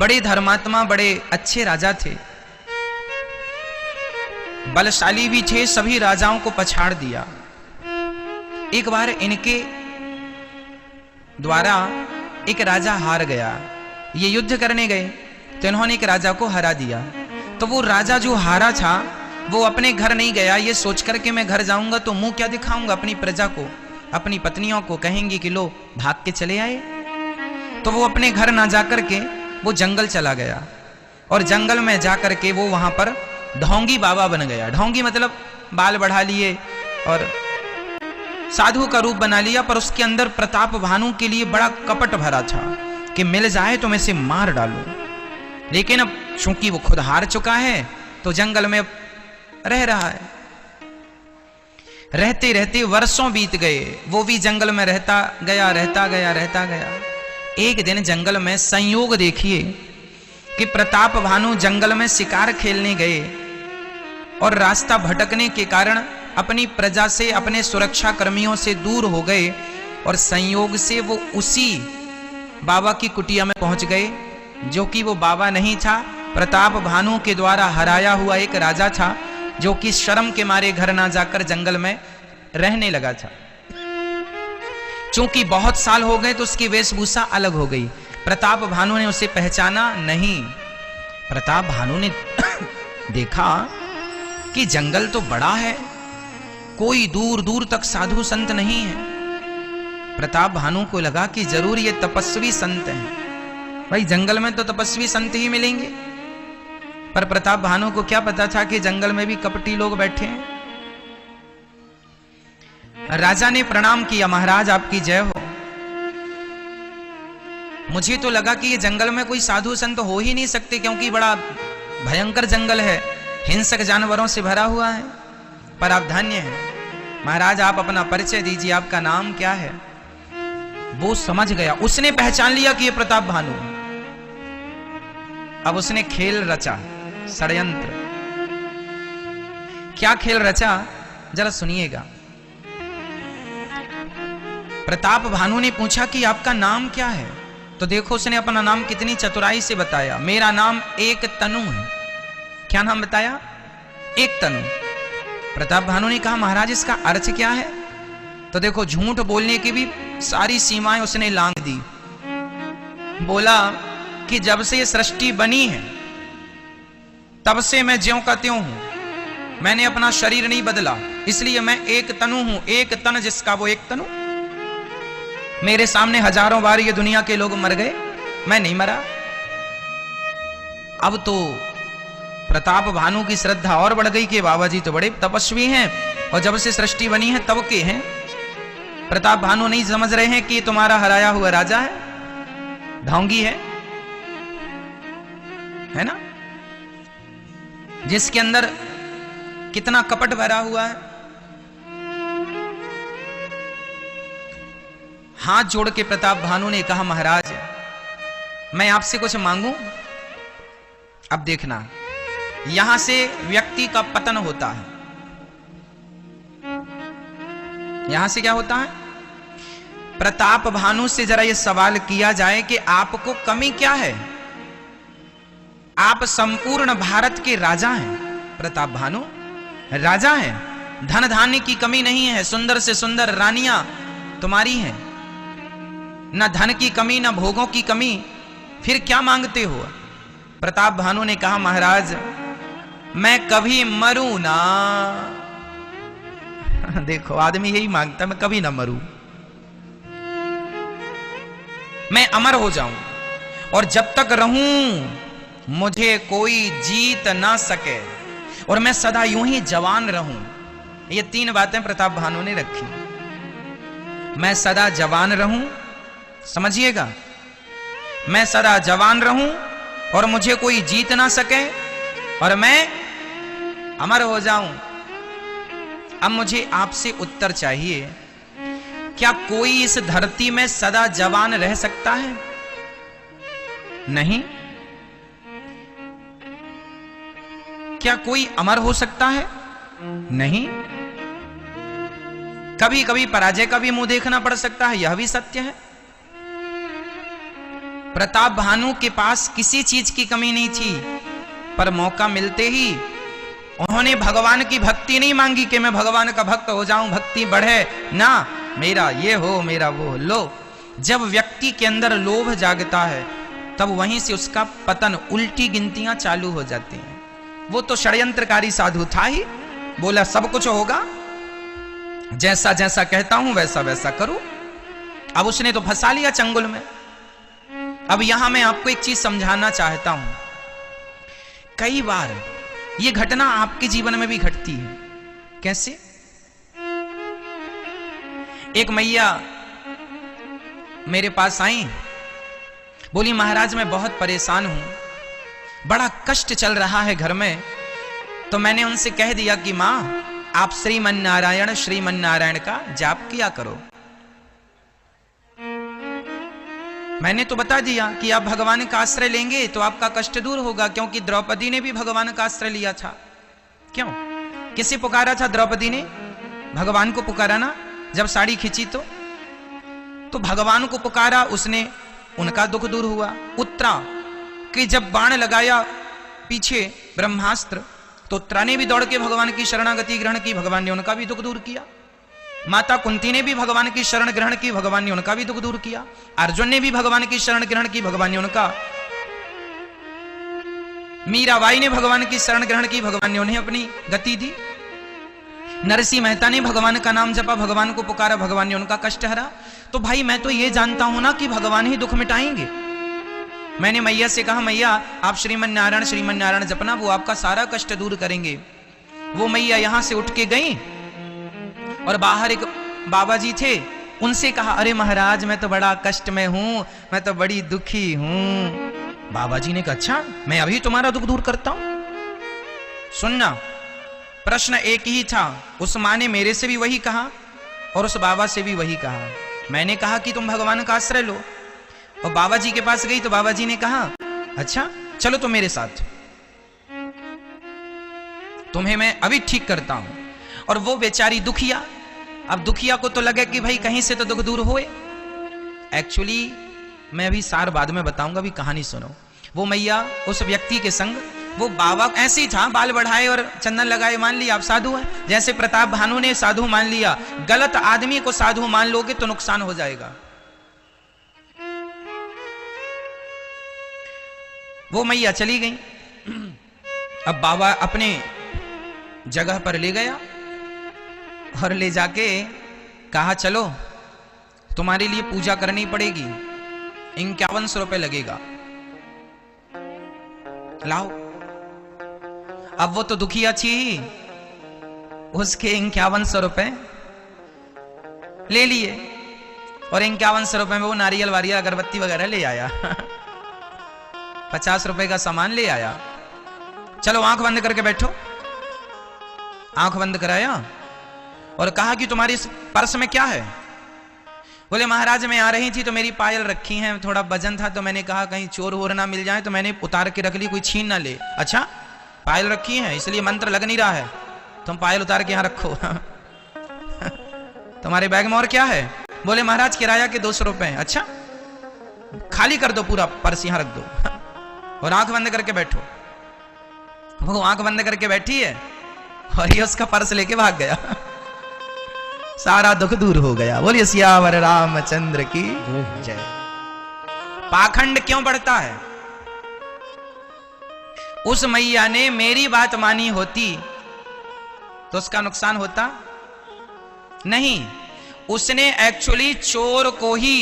बड़े धर्मात्मा, बड़े अच्छे राजा थे, बलशाली भी थे, सभी राजाओं को पछाड़ दिया। एक बार इनके द्वारा एक राजा हार गया। ये युद्ध करने गए तो इन्होंने एक राजा को हरा दिया। तो वो राजा जो हारा था वो अपने घर नहीं गया, ये सोच करके मैं घर जाऊंगा तो मुंह क्या दिखाऊंगा अपनी प्रजा को, अपनी पत्नियों को, कहेंगे कि लो भाग के चले आए। तो वो अपने घर ना जाकर के वो जंगल चला गया और जंगल में जाकर के वो वहां पर ढोंगी बाबा बन गया। ढोंगी मतलब बाल बढ़ा लिए और साधु का रूप बना लिया, पर उसके अंदर प्रताप भानु के लिए बड़ा कपट भरा था कि मिल जाए तो मैं इसे मार डालूं। लेकिन अब चूंकि वो खुद हार चुका है तो जंगल में रह रहा है। रहते रहते वर्षों बीत गए, वो भी जंगल में रहता गया, रहता गया, रहता गया। एक दिन जंगल में संयोग देखिए कि प्रताप भानु जंगल में शिकार खेलने गए और रास्ता भटकने के कारण अपनी प्रजा से, अपने सुरक्षा कर्मियों से दूर हो गए और संयोग से वो उसी बाबा की कुटिया में पहुंच गए, जो कि वो बाबा नहीं था, प्रताप भानु के द्वारा हराया हुआ एक राजा था, जो कि शर्म के मारे घर ना जाकर जंगल में रहने लगा था। चूंकि बहुत साल हो गए तो उसकी वेशभूषा अलग हो गई। प्रताप भानु ने उसे पहचाना नहीं। प्रताप भानु ने देखा कि जंगल तो बड़ा है, कोई दूर दूर तक साधु संत नहीं है। प्रताप भानु को लगा कि जरूर ये तपस्वी संत हैं, भाई जंगल में तो तपस्वी संत ही मिलेंगे। पर प्रताप भानु को क्या पता था कि जंगल में भी कपटी लोग बैठे हैं। राजा ने प्रणाम किया, महाराज आपकी जय हो। मुझे तो लगा कि ये जंगल में कोई साधु संत हो ही नहीं सकते, क्योंकि बड़ा भयंकर जंगल है, हिंसक जानवरों से भरा हुआ है। पर आप धन्य हैं महाराज, आप अपना परिचय दीजिए, आपका नाम क्या है। वो समझ गया, उसने पहचान लिया कि ये प्रताप भानु। अब उसने खेल रचा, षड्यंत्र। क्या खेल रचा जरा सुनिएगा। प्रताप भानु ने पूछा कि आपका नाम क्या है, तो देखो उसने अपना नाम कितनी चतुराई से बताया। मेरा नाम एक तनु है। क्या नाम बताया? एक तनु। प्रताप भानु ने कहा महाराज इसका अर्थ क्या है? तो देखो झूठ बोलने की भी सारी सीमाएं उसने लांघ दी। बोला कि जब से ये सृष्टि बनी है तब से मैं ज्यों का त्यों हूं, मैंने अपना शरीर नहीं बदला, इसलिए मैं एक तनु हूं। एक तन जिसका वो एक तनु। मेरे सामने हजारों बार ये दुनिया के लोग मर गए, मैं नहीं मरा। अब तो प्रताप भानु की श्रद्धा और बढ़ गई कि बाबा जी तो बड़े तपस्वी हैं और जब से सृष्टि बनी है तब के हैं। प्रताप भानु नहीं समझ रहे हैं कि ये तुम्हारा हराया हुआ राजा है, ढोंगी है ना, जिसके अंदर कितना कपट भरा हुआ है। हाथ जोड़ के प्रताप भानु ने कहा महाराज मैं आपसे कुछ मांगूं। अब देखना, यहां से व्यक्ति का पतन होता है। यहां से क्या होता है? प्रताप भानु से जरा यह सवाल किया जाए कि आपको कमी क्या है? आप संपूर्ण भारत के राजा हैं। प्रताप भानु राजा हैं, धन धान्य की कमी नहीं है, सुंदर से सुंदर रानियां तुम्हारी हैं, न धन की कमी न भोगों की कमी, फिर क्या मांगते हो? प्रताप भानु ने कहा महाराज मैं कभी मरूं ना। देखो आदमी यही मांगता, मैं कभी ना मरूं, मैं अमर हो जाऊं और जब तक रहूं मुझे कोई जीत ना सके और मैं सदा यूं ही जवान रहूं। ये तीन बातें प्रताप भानु ने रखी। मैं सदा जवान रहूं, समझिएगा, मैं सदा जवान रहूं और मुझे कोई जीत ना सके और मैं अमर हो जाऊं। अब मुझे आपसे उत्तर चाहिए, क्या कोई इस धरती में सदा जवान रह सकता है? नहीं। क्या कोई अमर हो सकता है? नहीं। कभी कभी पराजय का भी मुंह देखना पड़ सकता है, यह भी सत्य है। प्रताप भानु के पास किसी चीज की कमी नहीं थी, पर मौका मिलते ही उन्होंने भगवान की भक्ति नहीं मांगी कि मैं भगवान का भक्त हो जाऊं, भक्ति बढ़े ना, मेरा ये हो मेरा वो। लो, जब व्यक्ति के अंदर लोभ जागता है तब वहीं से उसका पतन, उल्टी गिनतियां चालू हो जाती हैं। वो तो षड्यंत्रकारी साधु था ही, बोला सब कुछ होगा, जैसा जैसा कहता हूं वैसा वैसा करो। अब उसने तो फंसा लिया चंगुल में। अब यहां मैं आपको एक चीज समझाना चाहता हूं। कई बार ये घटना आपके जीवन में भी घटती है। कैसे? एक मैया मेरे पास आई, बोली महाराज मैं बहुत परेशान हूं, बड़ा कष्ट चल रहा है घर में। तो मैंने उनसे कह दिया कि मां आप श्रीमन्नारायण का जाप किया करो। मैंने तो बता दिया कि आप भगवान का आश्रय लेंगे तो आपका कष्ट दूर होगा, क्योंकि द्रौपदी ने भी भगवान का आश्रय लिया था। क्यों? किसे पुकारा था द्रौपदी ने? भगवान को पुकारा ना, जब साड़ी खींची तो भगवान को पुकारा उसने, उनका दुख दूर हुआ। उत्तरा कि जब बाण लगाया पीछे ब्रह्मास्त्र, तो उत्तरा ने भी दौड़ के भगवान की शरणागति ग्रहण की, भगवान ने उनका भी दुख दूर किया। माता कुंती ने भी भगवान की शरण ग्रहण की, भगवान ने उनका भी दुख दूर किया। अर्जुन ने भी भगवान की शरण ग्रहण की, भगवान ने उनका। मीराबाई ने भगवान की शरण ग्रहण की, भगवान ने उन्हें अपनी गति दी। नरसिंह मेहता ने भगवान का नाम जपा, भगवान को पुकारा, भगवान ने उनका कष्ट हरा। तो भाई मैं तो ये जानता हूं ना कि भगवान ही दुख मिटाएंगे। मैंने मैया से कहा मैया आप श्रीमन्नारायण जपना, वो आपका सारा कष्ट दूर करेंगे। वो मैया यहां से उठ के गई और बाहर एक बाबा जी थे, उनसे कहा अरे महाराज मैं तो बड़ा कष्ट में हूं, मैं तो बड़ी दुखी हूं। बाबा जी ने कहा अच्छा मैं अभी तुम्हारा दुख दूर करता हूं। सुनना, प्रश्न एक ही था। उस मां ने मेरे से भी वही कहा और उस बाबा से भी वही कहा। मैंने कहा कि तुम भगवान का आश्रय लो, और बाबा जी के पास गई तो बाबा जी ने कहा अच्छा चलो तो मेरे साथ, तुम्हें मैं अभी ठीक करता हूं। और वो बेचारी दुखिया, अब दुखिया को तो लगे कि भाई कहीं से तो दुख दूर होए। एक्चुअली मैं अभी सार बाद में बताऊंगा, अभी कहानी सुनो। वो मैया उस व्यक्ति के संग, वो बाबा ऐसे ही था, बाल बढ़ाए और चंदन लगाए, मान लिया आप साधु हैं। जैसे प्रताप भानु ने साधु मान लिया। गलत आदमी को साधु मान लोगे तो नुकसान हो जाएगा। वो मैया चली गई। अब बाबा अपने जगह पर ले गया और ले जाके कहा चलो तुम्हारे लिए पूजा करनी पड़ेगी, 5100 रुपए लगेगा, लाओ। अब वो तो दुखिया थी, उसके 5100 रुपए ले लिए और 5100 रुपए में वो नारियल वारियल अगरबत्ती वगैरह ले आया। 50 रुपए का सामान ले आया। चलो आंख बंद करके बैठो। आंख बंद कराया और कहा कि तुम्हारी इस पर्स में क्या है? बोले महाराज मैं आ रही थी तो मेरी पायल रखी हैं, थोड़ा वजन था तो मैंने कहा कहीं चोर वोर ना मिल जाए तो मैंने उतार के रख ली, कोई छीन ना ले। अच्छा पायल रखी है इसलिए मंत्र लग नहीं रहा है, तुम पायल उतार के यहां रखो। तुम्हारे बैग में और क्या है? बोले महाराज किराया के 200 रुपए। अच्छा खाली कर दो पूरा पर्स, यहां रख दो और आंख बंद करके बैठो। वो आंख बंद करके बैठी है और ये उसका पर्स लेके भाग गया। सारा दुख दूर हो गया। बोलिए सियावर रामचंद्र की जय। पाखंड क्यों बढ़ता है? उस मैया ने मेरी बात मानी होती तो उसका नुकसान होता नहीं। उसने एक्चुअली चोर को ही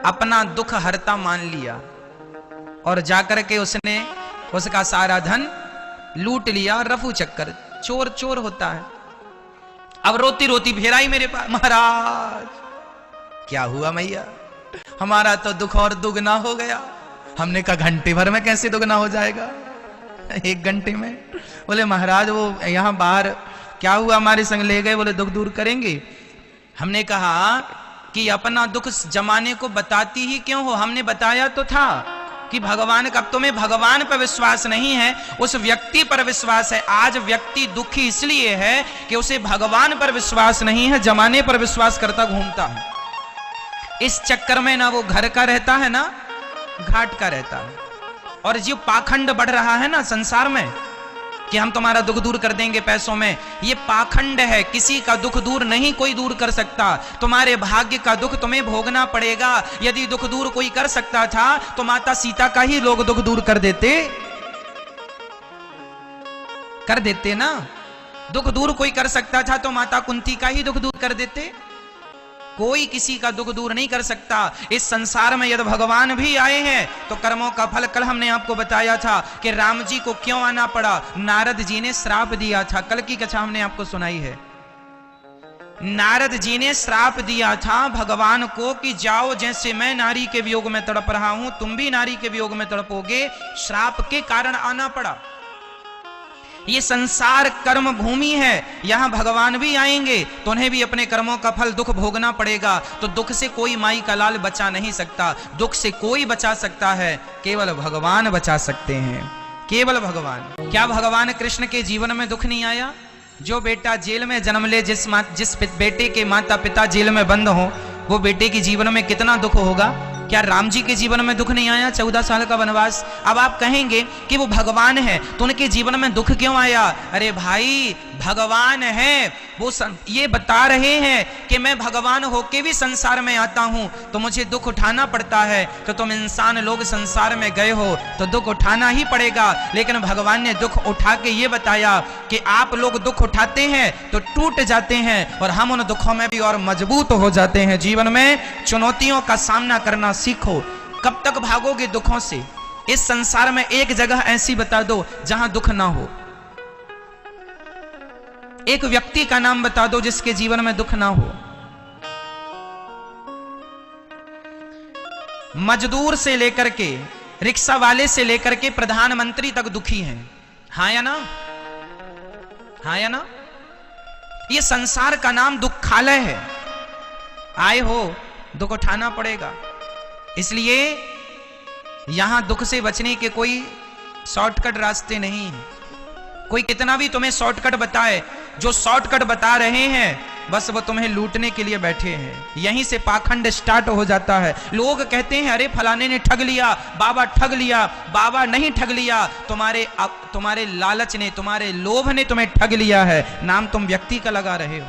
अपना दुख हरता मान लिया और जाकर के उसने उसका सारा धन लूट लिया। रफू चक्कर, चोर चोर होता है। अब रोती रोती फिर आई मेरे पास, महाराज क्या हुआ मैया, हमारा तो दुख और दुगना हो गया। हमने कहा घंटे भर में कैसे दुगना हो जाएगा, 1 घंटे में। बोले महाराज वो यहां बाहर क्या हुआ, हमारे संग ले गए, बोले दुख दूर करेंगे। हमने कहा कि अपना दुख जमाने को बताती ही क्यों हो? हमने बताया तो था कि भगवान का, तुम्हें भगवान पर विश्वास नहीं है, उस व्यक्ति पर विश्वास है। आज व्यक्ति दुखी इसलिए है कि उसे भगवान पर विश्वास नहीं है, जमाने पर विश्वास करता घूमता है। इस चक्कर में ना वो घर का रहता है ना घाट का रहता है। और जो पाखंड बढ़ रहा है ना संसार में कि हम तुम्हारा दुख दूर कर देंगे पैसों में, ये पाखंड है। किसी का दुख दूर नहीं कोई दूर कर सकता। तुम्हारे भाग्य का दुख तुम्हें भोगना पड़ेगा। यदि दुख दूर कोई कर सकता था तो माता सीता का ही लोग दुख दूर कर देते ना। दुख दूर कोई कर सकता था तो माता कुंती का ही दुख दूर कर देते। कोई किसी का दुख दूर नहीं कर सकता। इस संसार में यदि भगवान भी आए हैं तो कर्मों का फल, कल हमने आपको बताया था कि राम जी को क्यों आना पड़ा, नारद जी ने श्राप दिया था। कल की कथा हमने आपको सुनाई है। नारद जी ने श्राप दिया था भगवान को कि जाओ, जैसे मैं नारी के वियोग में तड़प रहा हूं तुम भी नारी के वियोग में तड़पोगे। श्राप के कारण आना पड़ा। ये संसार कर्म भूमि है, यहां भगवान भी आएंगे तो उन्हें भी अपने कर्मों का फल दुख भोगना पड़ेगा। तो दुख से कोई माई का लाल बचा नहीं सकता। दुख से कोई बचा सकता है, केवल भगवान बचा सकते हैं, केवल भगवान। क्या भगवान कृष्ण के जीवन में दुख नहीं आया? जो बेटा जेल में जन्म ले, जिस बेटे के माता पिता जेल में बंद हो, वो बेटे के जीवन में कितना दुख होगा। क्या राम जी के जीवन में दुख नहीं आया? 14 साल का वनवास। अब आप कहेंगे कि वो भगवान है तो उनके जीवन में दुख क्यों आया? अरे भाई, भगवान है, वो ये बता रहे हैं कि मैं भगवान होके भी संसार में आता हूं तो मुझे दुख उठाना पड़ता है। तो तुम इंसान लोग संसार में गए हो तो दुख उठाना ही पड़ेगा। लेकिन भगवान ने दुख उठा के ये बताया कि आप लोग दुख उठाते हैं तो टूट जाते हैं और हम उन दुखों में भी और मजबूत हो जाते हैं। जीवन में चुनौतियों का सामना करना सीखो। कब तक भागोगे दुखों से? इस संसार में एक जगह ऐसी बता दो जहां दुख ना हो। एक व्यक्ति का नाम बता दो जिसके जीवन में दुख ना हो। मजदूर से लेकर के, रिक्शा वाले से लेकर के प्रधानमंत्री तक दुखी हैं। हाँ या ना? हाँ या ना? ये संसार का नाम दुखालय है। आए हो दुख उठाना पड़ेगा। इसलिए यहां दुख से बचने के कोई शॉर्टकट रास्ते नहीं है। कोई कितना भी तुम्हें शॉर्टकट बताए, जो शॉर्टकट बता रहे हैं बस वो तुम्हें लूटने के लिए बैठे हैं। यहीं से पाखंड स्टार्ट हो जाता है। लोग कहते हैं अरे फलाने ने ठग लिया, बाबा ठग लिया। बाबा नहीं ठग लिया, तुम्हारे लालच ने, तुम्हारे लोभ ने तुम्हें ठग लिया है। नाम तुम व्यक्ति का लगा रहे हो।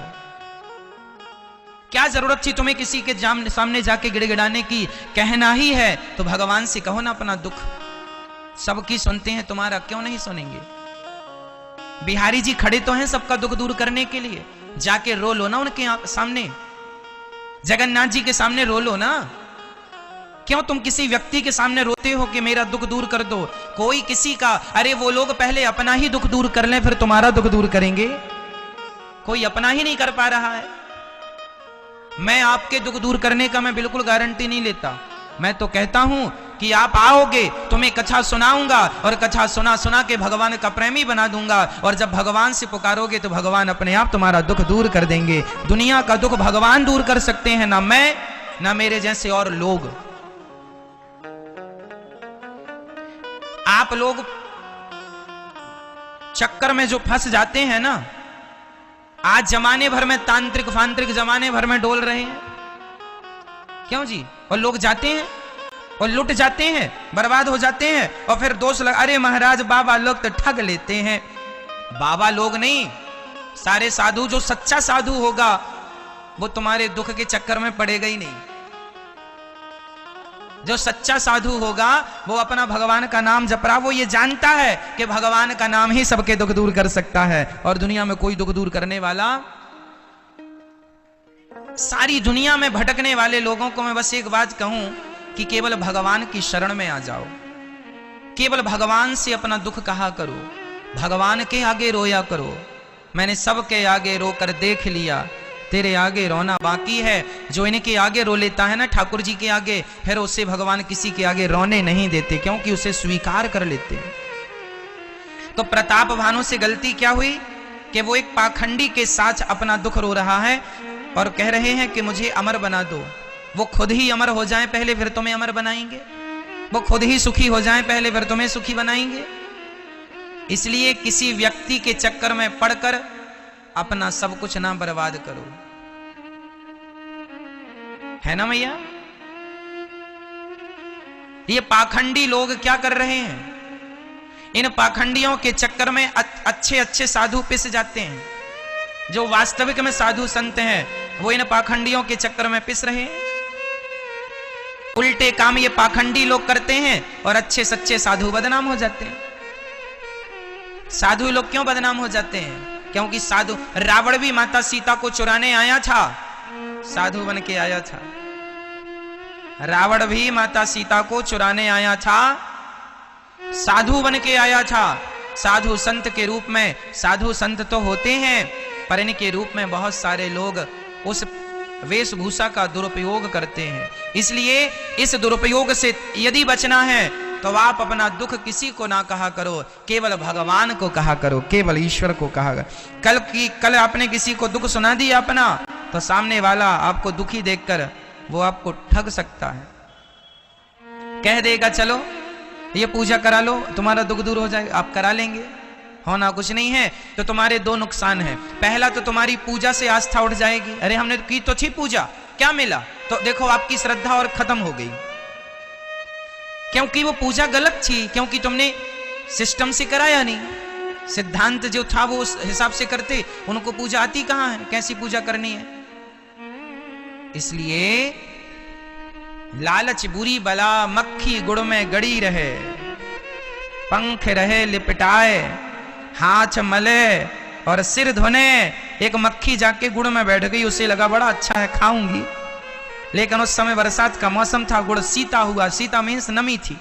क्या जरूरत थी तुम्हें किसी के सामने जाके गिड़गिड़ाने की? कहना ही है तो भगवान से कहो ना अपना दुख। सबकी सुनते हैं, तुम्हारा क्यों नहीं सुनेंगे? बिहारी जी खड़े तो हैं सबका दुख दूर करने के लिए। जाके रो लो ना उनके सामने, जगन्नाथ जी के सामने रो लो ना। क्यों तुम किसी व्यक्ति के सामने रोते हो कि मेरा दुख दूर कर दो? कोई किसी का, अरे वो लोग पहले अपना ही दुख दूर कर लें फिर तुम्हारा दुख दूर करेंगे। कोई अपना ही नहीं कर पा रहा है। मैं आपके दुख दूर करने का मैं बिल्कुल गारंटी नहीं लेता। मैं तो कहता हूं कि आप आओगे, तुम्हें कथा सुनाऊंगा और कथा सुना सुना के भगवान का प्रेमी बना दूंगा। और जब भगवान से पुकारोगे तो भगवान अपने आप तुम्हारा दुख दूर कर देंगे। दुनिया का दुख भगवान दूर कर सकते हैं, ना मैं, ना मेरे जैसे और लोग। आप लोग चक्कर में जो फंस जाते हैं ना, आज जमाने भर में तांत्रिक फांत्रिक जमाने भर में डोल रहे हैं। क्यों जी? और लोग जाते हैं और लुट जाते हैं, बर्बाद हो जाते हैं और फिर दोष लगा, अरे महाराज बाबा लोग तो ठग लेते हैं। बाबा लोग नहीं, सारे साधु। जो सच्चा साधु होगा वो तुम्हारे दुख के चक्कर में पड़ेगा ही नहीं। जो सच्चा साधु होगा वो अपना भगवान का नाम जप रहा, वो ये जानता है कि भगवान का नाम ही सबके दुख दूर कर सकता है और दुनिया में कोई दुख दूर करने वाला। सारी दुनिया में भटकने वाले लोगों को मैं बस एक बात कहूं कि केवल भगवान की शरण में आ जाओ। केवल भगवान से अपना दुख कहा करो, भगवान के आगे रोया करो। मैंने सबके आगे रोकर देख लिया, तेरे आगे रोना बाकी है। जो इनके आगे रो लेता है ना ठाकुर जी के आगे, फिर उसे भगवान किसी के आगे रोने नहीं देते, क्योंकि उसे स्वीकार कर लेते हैं। तो प्रताप भानु से गलती क्या हुई कि वो एक पाखंडी के साथ अपना दुख रो रहा है और कह रहे हैं कि मुझे अमर बना दो। वो खुद ही अमर हो जाएं पहले फिर तुम्हें अमर बनाएंगे। वो खुद ही सुखी हो जाएं पहले फिर तुम्हें सुखी बनाएंगे। इसलिए किसी व्यक्ति के चक्कर में पड़कर अपना सब कुछ ना बर्बाद करो, है ना मैया? ये पाखंडी लोग क्या कर रहे हैं? इन पाखंडियों के चक्कर में अच्छे अच्छे साधु पिस जाते हैं। जो वास्तविक में साधु संत हैं वो इन पाखंडियों के चक्कर में पिस रहे हैं। उल्टे काम ये पाखंडी लोग करते हैं और अच्छे सच्चे साधु बदनाम हो जाते हैं। साधु लोग क्यों बदनाम हो जाते हैं? क्योंकि साधु, रावण भी माता सीता को चुराने आया था, साधु बन के आया था। रावण भी माता सीता को चुराने आया था, साधु बन के आया था। साधु संत के रूप में, साधु संत तो होते हैं पर इनके रूप में बहुत सारे लोग उस वेशभूषा का दुरुपयोग करते हैं। इसलिए इस दुरुपयोग से यदि बचना है तो आप अपना दुख किसी को ना कहा करो, केवल भगवान को कहा करो, केवल ईश्वर को कहा करो। कल आपने किसी को दुख सुना दिया अपना, तो सामने वाला आपको दुखी देखकर वो आपको ठग सकता है। कह देगा चलो ये पूजा करा लो तुम्हारा दुख दूर हो जाएगा, आप करा लेंगे, होना कुछ नहीं है। तो तुम्हारे दो नुकसान हैं। पहला तो तुम्हारी पूजा से आस्था उठ जाएगी, अरे हमने की तो थी पूजा, क्या मिला? तो देखो आपकी श्रद्धा और खत्म हो गई, क्योंकि वो पूजा गलत थी, क्योंकि तुमने सिस्टम से कराया नहीं। सिद्धांत जो था वो उस हिसाब से करते, उनको पूजा आती कहां है, कैसी पूजा करनी है। इसलिए लालच बुरी बला, मक्खी गुड़ में गड़ी रहे, पंख रहे लिपटाए, हाथ मले और सिर धोने। एक मक्खी जाके गुड़ में बैठ गई, उसे लगा बड़ा अच्छा है खाऊंगी, लेकिन उस समय बरसात का मौसम था, गुड़ सीता हुआ, सीता मीन्स नमी थी,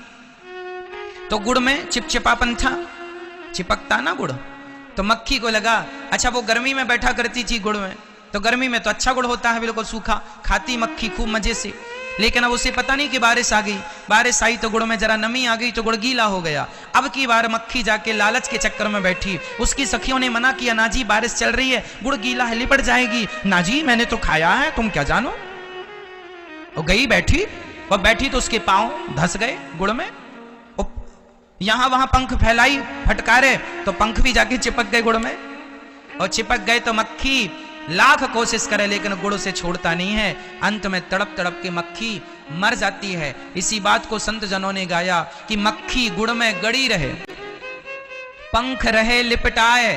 तो गुड़ में चिपचिपापन था, चिपकता ना गुड़। तो मक्खी को लगा अच्छा वो गर्मी में बैठा करती थी गुड़ में, तो गर्मी में तो अच्छा गुड़ होता है बिल्कुल सूखा, खाती मक्खी खूब मजे से। लेकिन अब उसे पता नहीं कि बारिश आ गई, बारिश आई तो गुड़ में जरा नमी आ गई तो गुड़ गीला हो गया। अब की बार मक्खी जाके लालच के चक्कर में बैठी, उसकी सखियों ने मना किया, ना जी बारिश चल रही है, गुड़ गीला है, लिपट जाएगी। ना जी मैंने तो खाया है, तुम क्या जानो। वो गई बैठी, और बैठी तो उसके पांव धस गए गुड़ में, यहां वहां पंख फैलाई फटकारे तो पंख भी जाके चिपक गए गुड़ में, और चिपक गए तो मक्खी लाख कोशिश करे लेकिन गुड़ से छोड़ता नहीं है। अंत में तड़प तड़प के मक्खी मर जाती है। इसी बात को संत जनों ने गाया कि मक्खी गुड़ में गड़ी रहे, पंख रहे लिपटाए,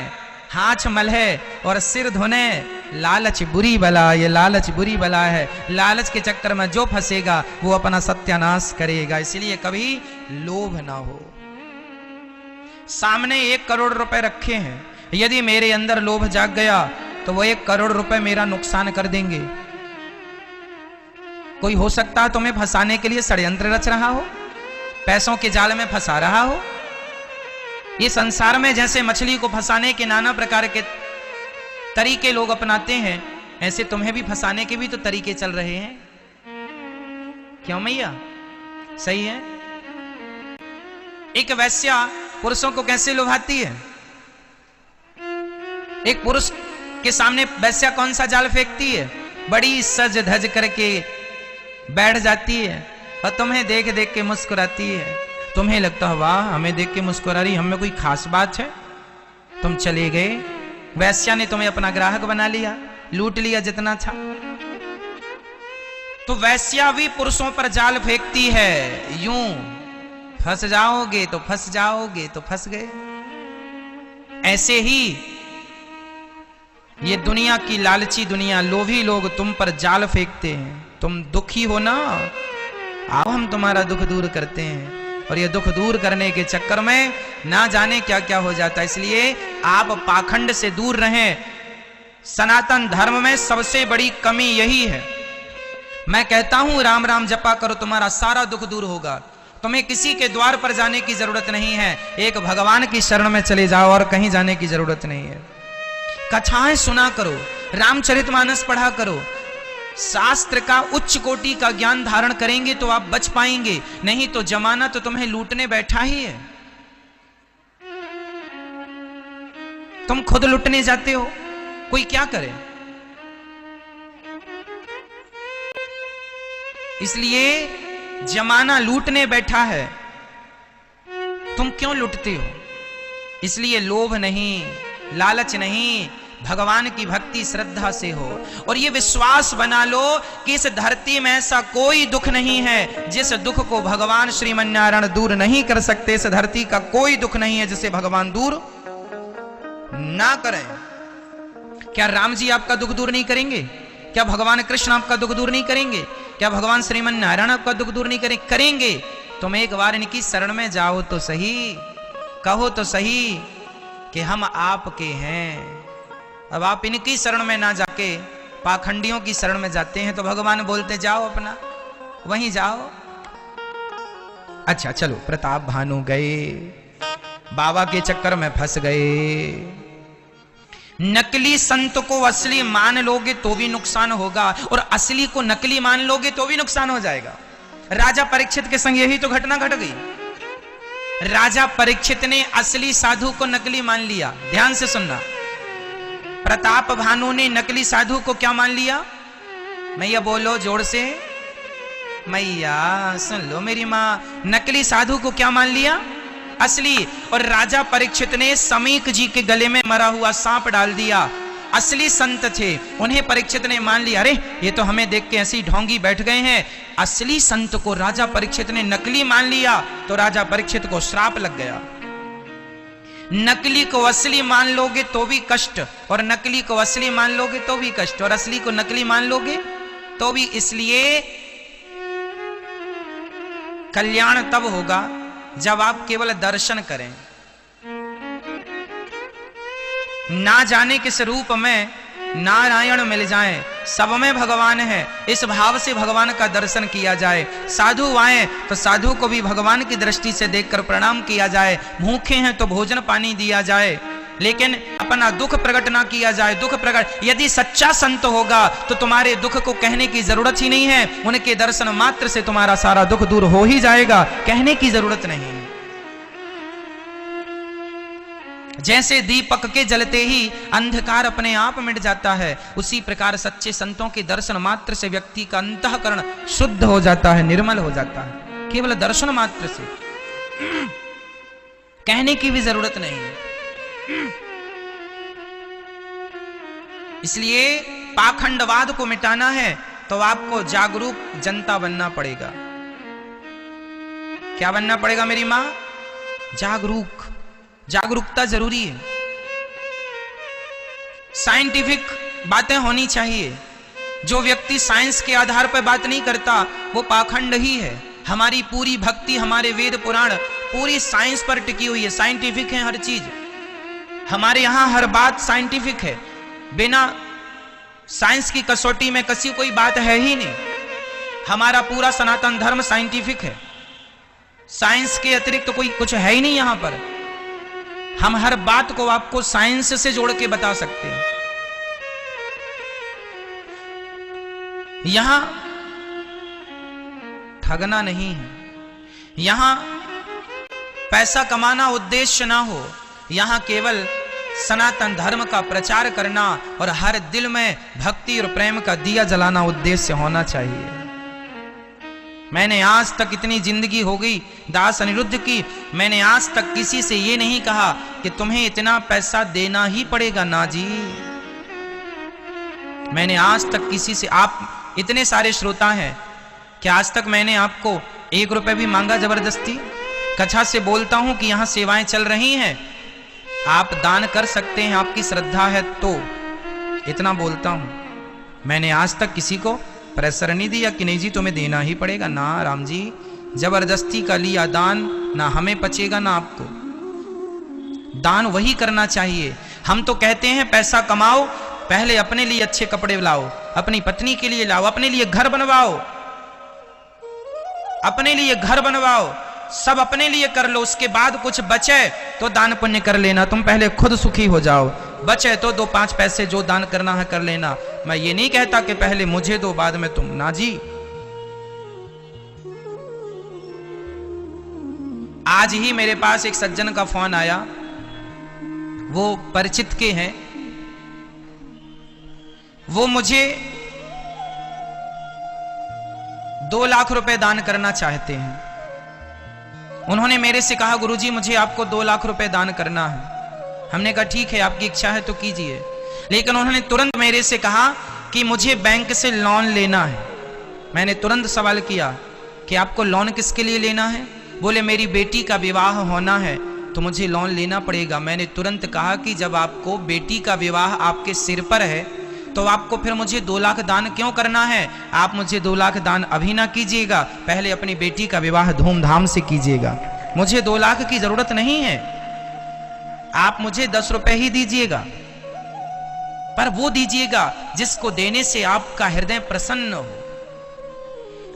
हाथ मलहे और सिर धोने, लालच बुरी बला। ये लालच बुरी बला है, लालच के चक्कर में जो फंसेगा वो अपना सत्यानाश करेगा। इसलिए कभी लोभ ना हो। सामने 1 करोड़ रुपए रखे हैं, यदि मेरे अंदर लोभ जाग गया तो वो 1 करोड़ रुपए मेरा नुकसान कर देंगे। कोई हो सकता है तुम्हें फंसाने के लिए षड्यंत्र रच रहा हो, पैसों के जाल में फंसा रहा हो। ये संसार में जैसे मछली को फंसाने के नाना प्रकार के तरीके लोग अपनाते हैं, ऐसे तुम्हें भी फंसाने के भी तो तरीके चल रहे हैं। क्यों मैया? सही है। एक वैश्या पुरुषों को कैसे लुभाती है? एक पुरुष के सामने वैश्या कौन सा जाल फेंकती है? बड़ी सज धज करके बैठ जाती है और तुम्हें देख देख के मुस्कुराती है। तुम्हें लगता है वाह हमें देख के मुस्कुरा रही, हमें कोई खास बात है। तुम चले गए, वैश्या ने तुम्हें अपना ग्राहक बना लिया, लूट लिया जितना था। तो वैश्या भी पुरुषों पर जाल फेंकती है, यूं फंस जाओगे तो फंस जाओगे तो फंस गए। ऐसे ही ये दुनिया की लालची दुनिया, लोभी लोग तुम पर जाल फेंकते हैं। तुम दुखी हो ना, आओ हम तुम्हारा दुख दूर करते हैं। और ये दुख दूर करने के चक्कर में ना जाने क्या क्या हो जाता है। इसलिए आप पाखंड से दूर रहें। सनातन धर्म में सबसे बड़ी कमी यही है। मैं कहता हूं राम राम जपा करो, तुम्हारा सारा दुख दूर होगा। तुम्हें किसी के द्वार पर जाने की जरूरत नहीं है, एक भगवान की शरण में चले जाओ और कहीं जाने की जरूरत नहीं है। कथाएं सुना करो, रामचरितमानस पढ़ा करो, शास्त्र का उच्च कोटि का ज्ञान धारण करेंगे तो आप बच पाएंगे, नहीं तो जमाना तो तुम्हें लूटने बैठा ही है। तुम खुद लुटने जाते हो, कोई क्या करे। इसलिए जमाना लूटने बैठा है, तुम क्यों लुटते हो? इसलिए लोभ नहीं, लालच नहीं, भगवान की भक्ति श्रद्धा से हो। और ये विश्वास बना लो कि इस धरती में ऐसा कोई दुख नहीं है जिस दुख को भगवान श्रीमन्नारायण दूर नहीं कर सकते। इस धरती का कोई दुख नहीं है जिसे भगवान दूर ना करें। क्या राम जी आपका दुख दूर नहीं करेंगे? क्या भगवान कृष्ण आपका दुख दूर नहीं करेंगे? क्या भगवान श्रीमन्नारायण आपका दुख दूर नहीं करेंगे? तुम एक बार इनकी शरण में जाओ तो सही, कहो तो सही कि हम आपके हैं। अब आप इनकी शरण में ना जाके पाखंडियों की शरण में जाते हैं तो भगवान बोलते जाओ अपना वहीं जाओ। अच्छा चलो, प्रताप भानु गए, बाबा के चक्कर में फंस गए। नकली संत को असली मान लोगे तो भी नुकसान होगा और असली को नकली मान लोगे तो भी नुकसान हो जाएगा। राजा परीक्षित के संग यही तो घटना घट गई। राजा परीक्षित ने असली साधु को नकली मान लिया। ध्यान से सुनना, प्रताप भानु ने नकली साधु को क्या मान लिया? मैया बोलो जोर से, मैया सुन लो मेरी मां। नकली साधु को क्या मान लिया? असली। और राजा परीक्षित ने समीक जी के गले में मरा हुआ सांप डाल दिया। असली संत थे, उन्हें परीक्षित ने मान लिया। अरे ये तो हमें देख के ऐसी ढोंगी बैठ गए हैं। असली संत को राजा परीक्षित ने नकली मान लिया तो राजा परीक्षित को श्राप लग गया। नकली को असली मान लोगे तो भी कष्ट, और नकली को असली मान लोगे तो भी कष्ट, और असली को नकली मान लोगे तो भी। इसलिए कल्याण तब होगा जब आप केवल दर्शन करें, ना जाने किस रूप में नारायण मिल जाएं, सब में भगवान है, इस भाव से भगवान का दर्शन किया जाए। साधु आए तो साधु को भी भगवान की दृष्टि से देखकर प्रणाम किया जाए। भूखे हैं तो भोजन पानी दिया जाए, लेकिन अपना दुख प्रकट ना किया जाए। दुख प्रकट, यदि सच्चा संत होगा तो तुम्हारे दुख को कहने की जरूरत ही नहीं है। उनके दर्शन मात्र से तुम्हारा सारा दुख दूर हो ही जाएगा, कहने की जरूरत नहीं। जैसे दीपक के जलते ही अंधकार अपने आप मिट जाता है, उसी प्रकार सच्चे संतों के दर्शन मात्र से व्यक्ति का अंतःकरण शुद्ध हो जाता है, निर्मल हो जाता है। केवल दर्शन मात्र से, कहने की भी जरूरत नहीं है। इसलिए पाखंडवाद को मिटाना है तो आपको जागरूक जनता बनना पड़ेगा। क्या बनना पड़ेगा मेरी मां? जागरूक। जागरूकता जरूरी है। साइंटिफिक बातें होनी चाहिए। जो व्यक्ति साइंस के आधार पर बात नहीं करता वो पाखंड ही है। हमारी पूरी भक्ति, हमारे वेद पुराण पूरी साइंस पर टिकी हुई है, साइंटिफिक है हर चीज। हमारे यहां हर बात साइंटिफिक है, बिना साइंस की कसौटी में कसी कोई बात है ही नहीं। हमारा पूरा सनातन धर्म साइंटिफिक है, साइंस के अतिरिक्त तो कोई कुछ है ही नहीं यहां पर। हम हर बात को आपको साइंस से जोड़ के बता सकते हैं। यहां ठगना नहीं है, यहां पैसा कमाना उद्देश्य ना हो, यहां केवल सनातन धर्म का प्रचार करना और हर दिल में भक्ति और प्रेम का दिया जलाना उद्देश्य होना चाहिए। मैंने आज तक इतनी जिंदगी हो गई दास अनिरुद्ध की, मैंने आज तक किसी से ये नहीं कहा कि तुम्हें इतना पैसा देना ही पड़ेगा, ना जी। मैंने आज तक किसी से, आप इतने सारे श्रोता हैं, कि आज तक मैंने आपको 1 रुपए भी मांगा जबरदस्ती? कच्छा से बोलता हूं कि यहां सेवाएं चल रही हैं, आप दान कर सकते हैं, आपकी श्रद्धा है तो, इतना बोलता हूं। मैंने आज तक किसी को प्रेशर नहीं दिया कि नहीं जी तुम्हें देना ही पड़ेगा। ना राम जी, जबरदस्ती का लिया दान ना हमें पचेगा ना आपको। दान वही करना चाहिए। हम तो कहते हैं पैसा कमाओ, पहले अपने लिए अच्छे कपड़े लाओ, अपनी पत्नी के लिए लाओ, अपने लिए घर बनवाओ, अपने लिए घर बनवाओ, सब अपने लिए कर लो, उसके बाद कुछ बचे तो दान पुण्य कर लेना। तुम पहले खुद सुखी हो जाओ, बचे तो 2-5 पैसे जो दान करना है कर लेना। मैं ये नहीं कहता कि पहले मुझे दो बाद में तुम, ना जी। आज ही मेरे पास एक सज्जन का फोन आया, वो परिचित के हैं, वो मुझे 2 लाख रुपए दान करना चाहते हैं। उन्होंने मेरे से कहा गुरुजी मुझे आपको 2 लाख रुपए दान करना है। हमने कहा ठीक है, आपकी इच्छा है तो कीजिए। लेकिन उन्होंने तुरंत मेरे से कहा कि मुझे बैंक से लोन लेना है। मैंने तुरंत सवाल किया कि आपको लोन किसके लिए लेना है? बोले मेरी बेटी का विवाह होना है तो मुझे लोन लेना पड़ेगा। मैंने तुरंत कहा कि जब आपको बेटी का विवाह आपके सिर पर है तो आपको फिर मुझे 2 लाख दान क्यों करना है? आप मुझे 2 लाख दान अभी ना कीजिएगा, पहले अपनी बेटी का विवाह धूमधाम से कीजिएगा। मुझे 2 लाख की जरूरत नहीं है, आप मुझे 10 रुपए ही दीजिएगा, पर वो दीजिएगा जिसको देने से आपका हृदय प्रसन्न हो।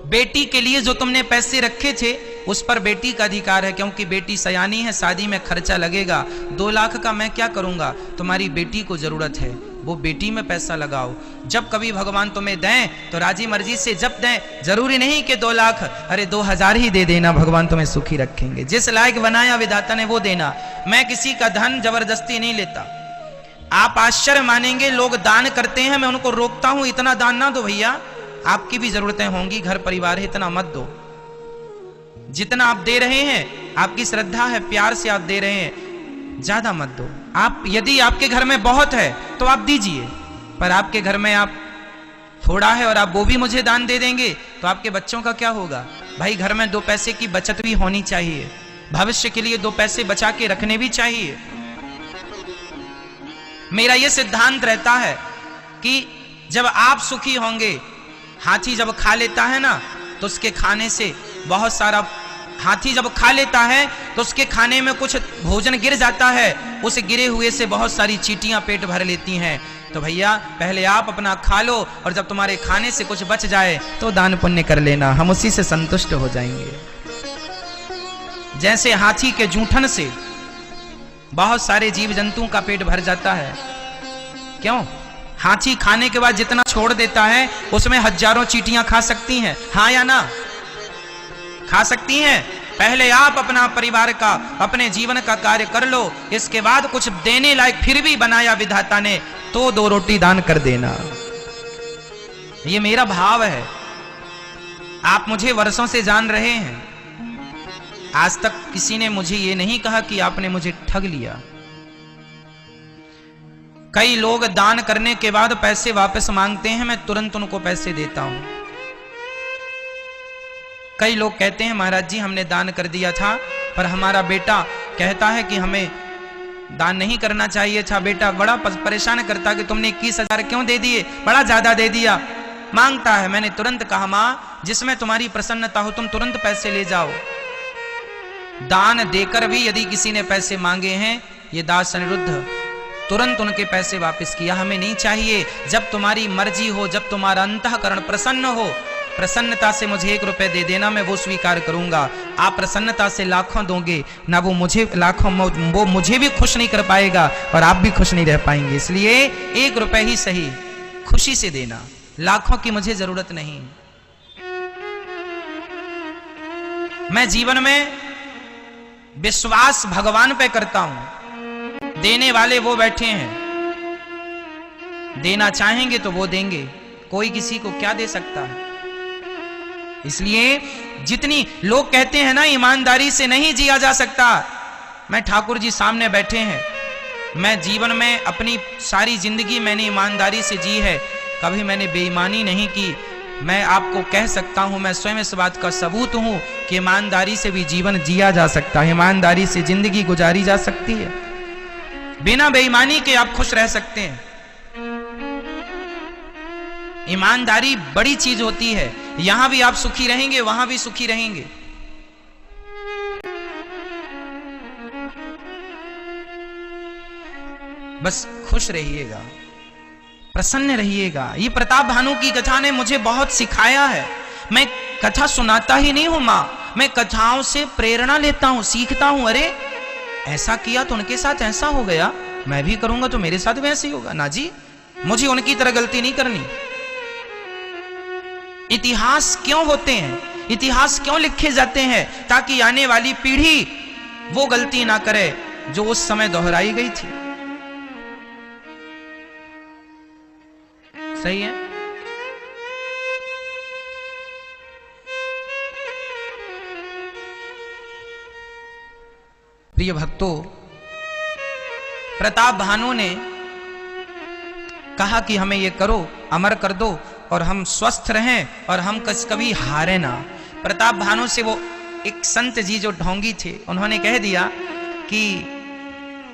बेटी के लिए जो तुमने पैसे रखे थे उस पर बेटी का अधिकार है, क्योंकि बेटी सयानी है, शादी में खर्चा लगेगा। 2 लाख का मैं क्या करूंगा? तुम्हारी बेटी को जरूरत है, वो बेटी में पैसा लगाओ। जब कभी भगवान तुम्हें दें तो राजी मर्जी से जब दें, जरूरी नहीं कि 2 लाख, अरे 2000 ही दे देना, भगवान तुम्हें सुखी रखेंगे। जिस लायक बनाया विधाता ने वो देना। मैं किसी का धन जबरदस्ती नहीं लेता। आप आश्चर्य मानेंगे, लोग दान करते हैं, मैं उनको रोकता हूं इतना दान ना दो भैया, आपकी भी जरूरतें होंगी, घर परिवार है, इतना मत दो। जितना आप दे रहे हैं, आपकी श्रद्धा है, प्यार से आप दे रहे हैं, ज्यादा मत दो। आप यदि आपके घर में बहुत है तो आप दीजिए, पर आपके घर में आप थोड़ा है और आप वो भी मुझे दान दे देंगे तो आपके बच्चों का क्या होगा? भाई घर में 2 पैसे की बचत भी होनी चाहिए, भविष्य के लिए 2 पैसे बचा के रखने भी चाहिए। मेरा यह सिद्धांत रहता है कि जब आप सुखी होंगे, हाथी जब खा लेता है ना तो उसके खाने से बहुत सारा, हाथी जब खा लेता है तो उसके खाने में कुछ भोजन गिर जाता है, उस गिरे हुए से बहुत सारी चींटियां पेट भर लेती हैं। तो भैया पहले आप अपना खा लो और जब तुम्हारे खाने से कुछ बच जाए तो दान पुण्य कर लेना, हम उसी से संतुष्ट हो जाएंगे। जैसे हाथी के जूठन से बहुत सारे जीव जंतुओं का पेट भर जाता है। क्यों? हाथी खाने के बाद जितना छोड़ देता है उसमें हजारों चींटियां खा सकती हैं, हाँ या ना? खा सकती हैं। पहले आप अपना परिवार का, अपने जीवन का कार्य कर लो, इसके बाद कुछ देने लायक फिर भी बनाया विधाता ने तो 2 रोटी दान कर देना। ये मेरा भाव है। आप मुझे वर्षों से जान रहे हैं, आज तक किसी ने मुझे ये नहीं कहा कि आपने मुझे ठग लिया। कई लोग दान करने के बाद पैसे वापस मांगते हैं, मैं तुरंत उनको पैसे देता हूं। कई लोग कहते हैं महाराज जी हमने दान कर दिया था पर हमारा बेटा कहता है कि हमें दान नहीं करना चाहिए था। बेटा बड़ा परेशान करता कि तुमने 21,000 क्यों दे दिए, बड़ा ज्यादा दे दिया, मांगता है। मैंने तुरंत कहा मां, जिसमें तुम्हारी प्रसन्नता हो तुम तुरंत पैसे ले जाओ। दान देकर भी यदि किसी ने पैसे मांगे हैं, ये दास अनिरुद्ध, तुरंत उनके पैसे वापस किया। हमें नहीं चाहिए। जब तुम्हारी मर्जी हो, जब तुम्हारा अंतःकरण प्रसन्न हो, प्रसन्नता से मुझे 1 रुपए दे देना, मैं वो स्वीकार करूंगा। आप प्रसन्नता से लाखों दोगे ना, वो मुझे लाखों, वो मुझे भी खुश नहीं कर पाएगा और आप भी खुश नहीं रह पाएंगे। इसलिए 1 रुपए ही सही, खुशी से देना, लाखों की मुझे जरूरत नहीं। मैं जीवन में विश्वास भगवान पे करता हूं। देने वाले वो बैठे हैं, देना चाहेंगे तो वो देंगे, कोई किसी को क्या दे सकता है। इसलिए जितनी लोग कहते हैं ना ईमानदारी से नहीं जिया जा सकता, मैं ठाकुर जी सामने बैठे हैं, मैं जीवन में अपनी सारी जिंदगी मैंने ईमानदारी से जी है, कभी मैंने बेईमानी नहीं की। मैं आपको कह सकता हूं, मैं स्वयं इस बात का सबूत हूं कि ईमानदारी से भी जीवन जिया जा सकता है, ईमानदारी से जिंदगी गुजारी जा सकती है। बिना बेईमानी के आप खुश रह सकते हैं। ईमानदारी बड़ी चीज होती है, यहां भी आप सुखी रहेंगे, वहां भी सुखी रहेंगे। बस खुश रहिएगा, प्रसन्न रहिएगा। ये प्रताप भानु की कथा ने मुझे बहुत सिखाया है। मैं कथा सुनाता ही नहीं हूं मां, मैं कथाओं से प्रेरणा लेता हूं, सीखता हूं। अरे ऐसा किया तो उनके साथ ऐसा हो गया, मैं भी करूंगा तो मेरे साथ वैसे ही होगा। ना जी, मुझे उनकी तरह गलती नहीं करनी। इतिहास क्यों होते हैं, इतिहास क्यों लिखे जाते हैं? ताकि आने वाली पीढ़ी वो गलती ना करे जो उस समय दोहराई गई थी। सही है। प्रिय भक्तों, प्रताप भानु ने कहा कि हमें ये करो, अमर कर दो और हम स्वस्थ रहें और हम कभी हारे ना। प्रताप भानु से वो एक संत जी जो ढोंगी थे, उन्होंने कह दिया कि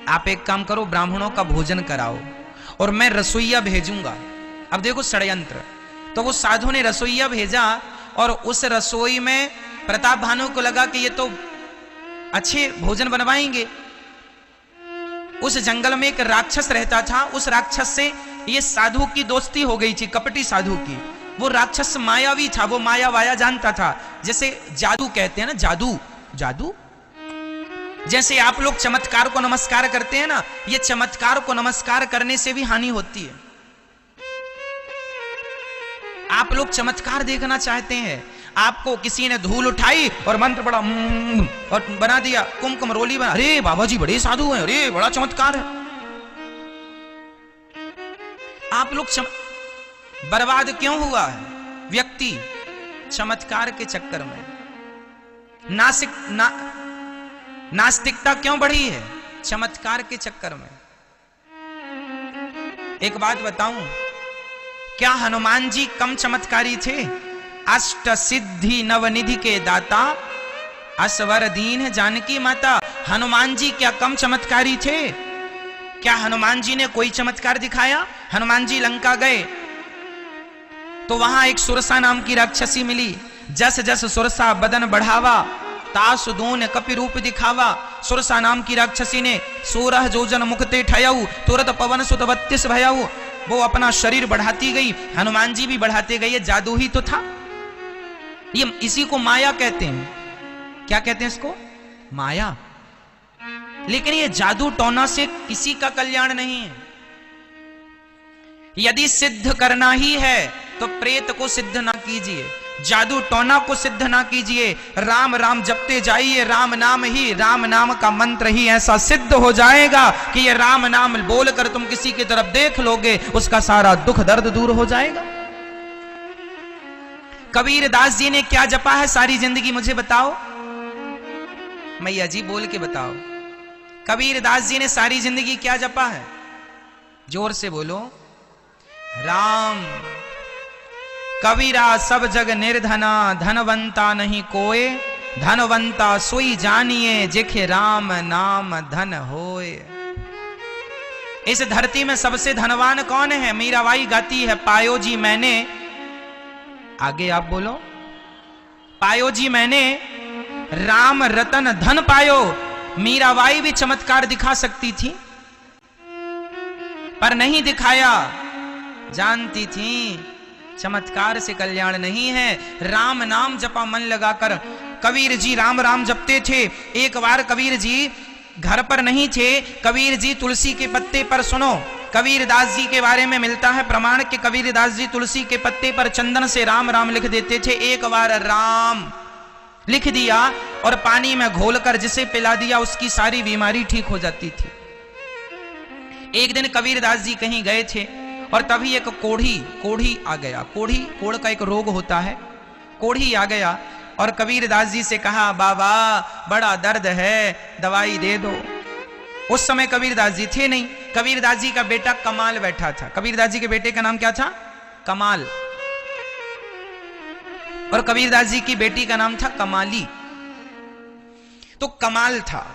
आप एक काम करो, ब्राह्मणों का भोजन कराओ और मैं रसोइया भेजूंगा। अब देखो षड्यंत्र। तो वो साधु ने रसोइया भेजा और उस रसोई में प्रताप भानु को लगा कि ये तो अच्छे भोजन बनवाएंगे। उस जंगल में एक राक्षस रहता था, उस राक्षस से ये साधु की दोस्ती हो गई थी, कपटी साधु की। वो राक्षस मायावी था, वो माया वाया जानता था। जैसे जादू कहते हैं ना, जादू जादू जैसे आप लोग चमत्कार को नमस्कार करते हैं ना, ये चमत्कार को नमस्कार करने से भी हानि होती है। आप लोग चमत्कार देखना चाहते हैं, आपको किसी ने धूल उठाई और मंत्र बड़ा और बना दिया, कुमकुम रोली बना, अरे बाबा जी बड़े साधु हैं, अरे बड़ा चमत्कार है। आप लोग बर्बाद क्यों हुआ है व्यक्ति? चमत्कार के चक्कर में। नास्तिकता क्यों बढ़ी है? चमत्कार के चक्कर में। एक बात बताऊं, क्या हनुमान जी कम चमत्कारी थे? अष्ट सिद्धि नवनिधि के दाता, असवर दीन जानकी माता। हनुमान जी क्या कम चमत्कारी थे? क्या हनुमान जी ने कोई चमत्कार दिखाया? हनुमान जी लंका गए तो वहां एक सुरसा नाम की राक्षसी मिली। जस जस सुरसा बदन बढ़ावा, तास दून कपि रूप दिखावा। सुरसा नाम की राक्षसी ने 16 जोजन मुखते ठयाऊ, तुरत पवन सुत 32 भयाऊ। वो अपना शरीर बढ़ाती गई, हनुमान जी भी बढ़ाते गए। ये जादू ही तो था। ये इसी को माया कहते हैं। क्या कहते हैं इसको? माया। लेकिन ये जादू टोना से किसी का कल्याण नहीं है। यदि सिद्ध करना ही है तो प्रेत को सिद्ध ना कीजिए, जादू टोना को सिद्ध ना कीजिए। राम राम जपते जाइए, राम नाम ही, राम नाम का मंत्र ही ऐसा सिद्ध हो जाएगा कि ये राम नाम बोलकर तुम किसी की तरफ देख लोगे, उसका सारा दुख दर्द दूर हो जाएगा। कबीर दास जी ने क्या जपा है सारी जिंदगी, मुझे बताओ मैया जी, बोल के बताओ। कबीर दास जी ने सारी जिंदगी क्या जपा है? जोर से बोलो। राम। कबीरा सब जग निर्धना, धनवंता नहीं कोय, धनवंता सोई जानिए, जेखे राम नाम धन होए। इस धरती में सबसे धनवान कौन है? मीराबाई गाती है, पायो जी मैंने, आगे आप बोलो, पायो जी मैंने राम रतन धन पायो। मीराबाई भी चमत्कार दिखा सकती थी पर नहीं दिखाया। जानती थी चमत्कार से कल्याण नहीं है। राम नाम जपा मन लगाकर। कबीर जी राम राम जपते थे। एक बार कबीर जी घर पर नहीं थे, कबीर जी तुलसी के पत्ते पर, सुनो कबीर दास जी के बारे में मिलता है प्रमाण कि कबीर दास जी तुलसी के पत्ते पर चंदन से राम राम लिख देते थे। एक बार राम लिख दिया और पानी में घोलकर जिसे पिला दिया उसकी सारी बीमारी ठीक हो जाती थी। एक दिन कबीर दास जी कहीं गए थे और तभी एक कोढ़ी आ गया। कोढ़ का एक रोग होता है। कोढ़ी आ गया और कबीर दास जी से कहा, बाबा बड़ा दर्द है, दवाई दे दो। उस समय कबीर दास जी थे नहीं। कबीर दास जी का बेटा कमाल बैठा था। कबीर दास जी के बेटे का नाम क्या था? कमाल। और कबीर दास जी की बेटी का नाम था कमाली। तो कमाल था।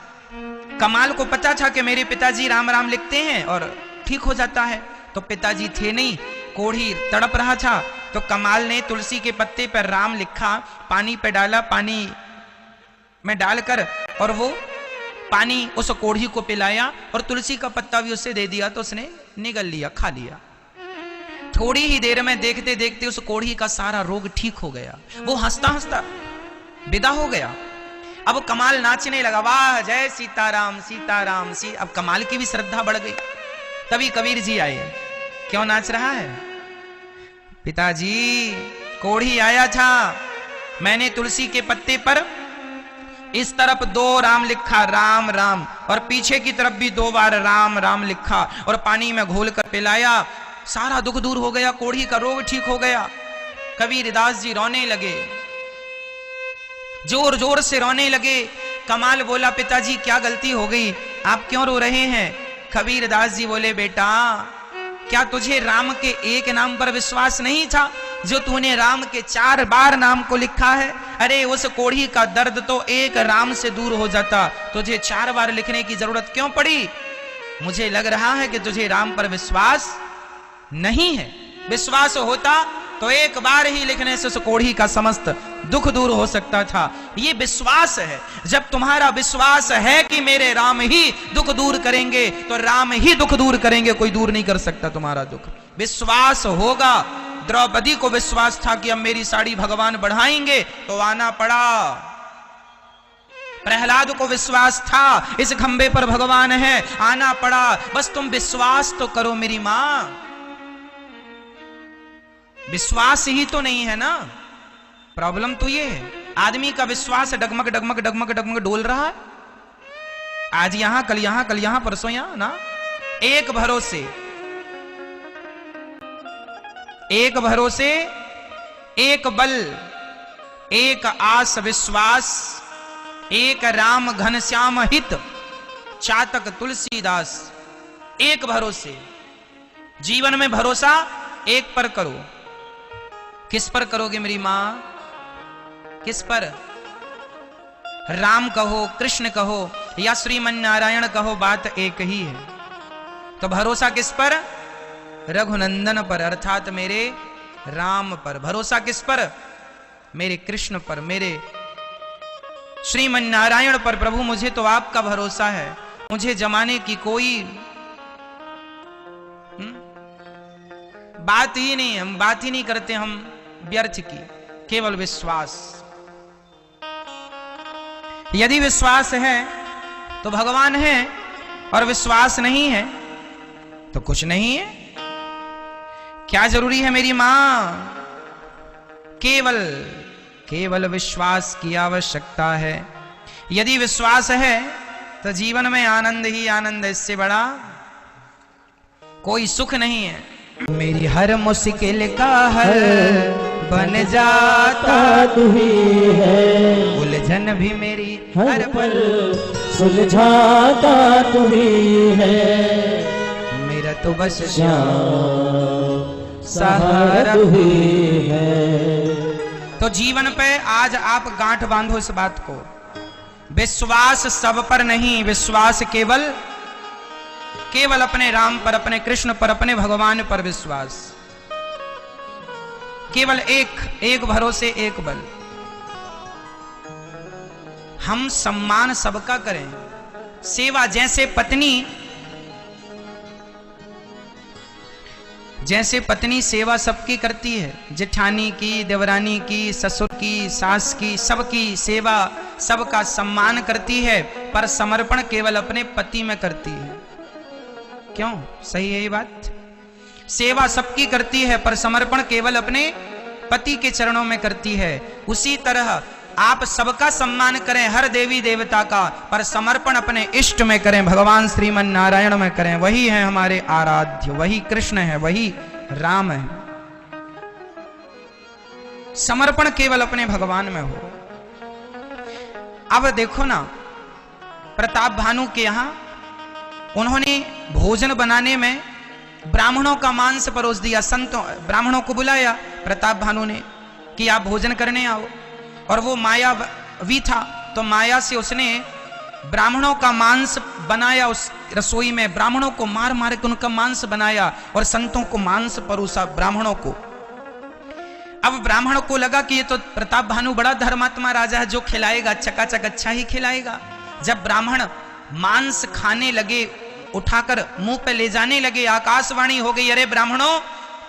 कमाल को पता था कि मेरे पिताजी राम राम लिखते हैं और ठीक हो जाता है। तो पिताजी थे नहीं, कोढ़ी तड़प रहा था। तो कमाल ने तुलसी के पत्ते पर राम लिखा, पानी पे डाला, पानी में डालकर और वो पानी उस कोढ़ी को पिलाया और तुलसी का पत्ता भी उसे दे दिया तो उसने निगल लिया, खा लिया। थोड़ी ही देर में देखते देखते उस कोढ़ी का सारा रोग ठीक हो गया। वो हंसता हंसता विदा हो गया। अब कमाल नाचने लगा, वाह जय सीताराम सीताराम सी। अब कमाल की भी श्रद्धा बढ़ गई। तभी कबीर जी आए। क्यों नाच रहा है? पिताजी कोढ़ी आया था, मैंने तुलसी के पत्ते पर इस तरफ 2 राम लिखा, राम राम, और पीछे की तरफ भी 2 बार राम राम लिखा और पानी में घोल कर पिलाया। सारा दुख दूर हो गया, कोढ़ी का रोग ठीक हो गया। कबीर दास जी रोने लगे, जोर जोर से रोने लगे। कमाल बोला, पिताजी क्या गलती हो गई, आप क्यों रो रहे हैं? कबीर दास जी बोले, बेटा क्या तुझे राम के एक नाम पर विश्वास नहीं था जो तूने राम के 4 बार नाम को लिखा है? अरे उस कोढ़ी का दर्द तो एक राम से दूर हो जाता, तुझे 4 बार लिखने की जरूरत क्यों पड़ी? मुझे लग रहा है कि तुझे राम पर विश्वास नहीं है। विश्वास होता तो एक बार ही लिखने से उस कोढ़ी का समस्त दुख दूर हो सकता था। ये विश्वास है। जब तुम्हारा विश्वास है कि मेरे राम ही दुख दूर करेंगे तो राम ही दुख दूर करेंगे, कोई दूर नहीं कर सकता तुम्हारा दुख। विश्वास होगा। द्रौपदी को विश्वास था कि अब मेरी साड़ी भगवान बढ़ाएंगे, तो आना पड़ा। प्रहलाद को विश्वास था इस खंबे पर भगवान है, आना पड़ा। बस तुम विश्वास तो करो मेरी मां। विश्वास ही तो नहीं है ना, प्रॉब्लम तो ये है। आदमी का विश्वास डगमग डगमग डगमग डगमग डोल रहा है, आज यहां कल यहां कल यहां परसों यहां ना। एक भरोसे, एक भरोसे, एक बल, एक आस विश्वास, एक राम घनश्याम हित, चातक तुलसीदास। एक भरोसे। जीवन में भरोसा एक पर करो। किस पर करोगे मेरी मां? किस पर? राम कहो, कृष्ण कहो या श्रीमन नारायण कहो, बात एक ही है। तो भरोसा किस पर? रघुनंदन पर, अर्थात मेरे राम पर। भरोसा किस पर? मेरे कृष्ण पर, मेरे श्रीमन नारायण पर। प्रभु मुझे तो आपका भरोसा है, मुझे जमाने की कोई बात ही नहीं, हम बात ही नहीं करते हम व्यर्थ की, केवल विश्वास। यदि विश्वास है तो भगवान है, और विश्वास नहीं है तो कुछ नहीं है। क्या जरूरी है मेरी मां? केवल केवल विश्वास की आवश्यकता है। यदि विश्वास है तो जीवन में आनंद ही आनंद, इससे बड़ा कोई सुख नहीं है। मेरी हर मुश्किल का हल बन जाता तू ही है, उलझन भी मेरी हर पल सुलझाता तू ही है। मेरा तो बस श्याम सहारा तू ही है। तो जीवन पे आज आप गांठ बांधो इस बात को। विश्वास सब पर नहीं, विश्वास केवल केवल अपने राम पर, अपने कृष्ण पर, अपने भगवान पर विश्वास। केवल एक भरोसे, एक बल। हम सम्मान सबका करें, सेवा जैसे पत्नी सेवा सबकी करती है, जेठानी की, देवरानी की, ससुर की, सास की, सबकी सेवा, सबका सम्मान करती है, पर समर्पण केवल अपने पति में करती है। क्यों? सही है ये बात? सेवा सबकी करती है पर समर्पण केवल अपने पति के चरणों में करती है। उसी तरह आप सबका सम्मान करें, हर देवी देवता का, पर समर्पण अपने इष्ट में करें, भगवान श्रीमन नारायण में करें। वही है हमारे आराध्य, वही कृष्ण है, वही राम है। समर्पण केवल अपने भगवान में हो। अब देखो ना, प्रताप भानु के यहां उन्होंने भोजन बनाने में ब्राह्मणों का मांस परोस दिया। संतों ब्राह्मणों को बुलाया प्रताप भानु ने कि आप भोजन करने आओ, और वो मायावी था तो माया से उसने ब्राह्मणों का मांस बनाया। उस रसोई में ब्राह्मणों को मार मार के उनका मांस बनाया और संतों को मांस परोसा ब्राह्मणों को। अब ब्राह्मणों को लगा कि ये तो प्रताप भानु बड़ा धर्मात्मा राजा है, जो खिलाएगा चकाचक अच्छा ही खिलाएगा। जब ब्राह्मण मांस खाने लगे, उठाकर मुंह पे ले जाने लगे, आकाशवाणी हो गई, अरे ब्राह्मणों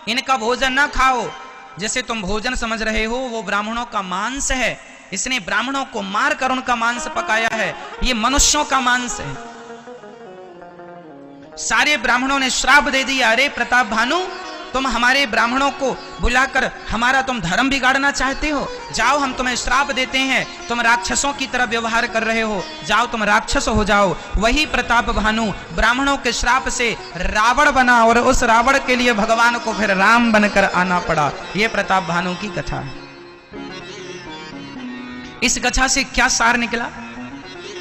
इनका भोजन ना खाओ, जैसे तुम भोजन समझ रहे हो वो ब्राह्मणों का मांस है, इसने ब्राह्मणों को मार कर उनका मांस पकाया है, ये मनुष्यों का मांस है। सारे ब्राह्मणों ने श्राप दे दिया, अरे प्रताप भानु तुम हमारे ब्राह्मणों को बुलाकर हमारा तुम धर्म बिगाड़ना चाहते हो, जाओ हम तुम्हें श्राप देते हैं, तुम राक्षसों की तरह व्यवहार कर रहे हो, जाओ तुम राक्षस हो जाओ। वही प्रताप भानु ब्राह्मणों के श्राप से रावण बना, और उस रावण के लिए भगवान को फिर राम बनकर आना पड़ा। यह प्रताप भानु की कथा है। इस कथा से क्या सार निकला?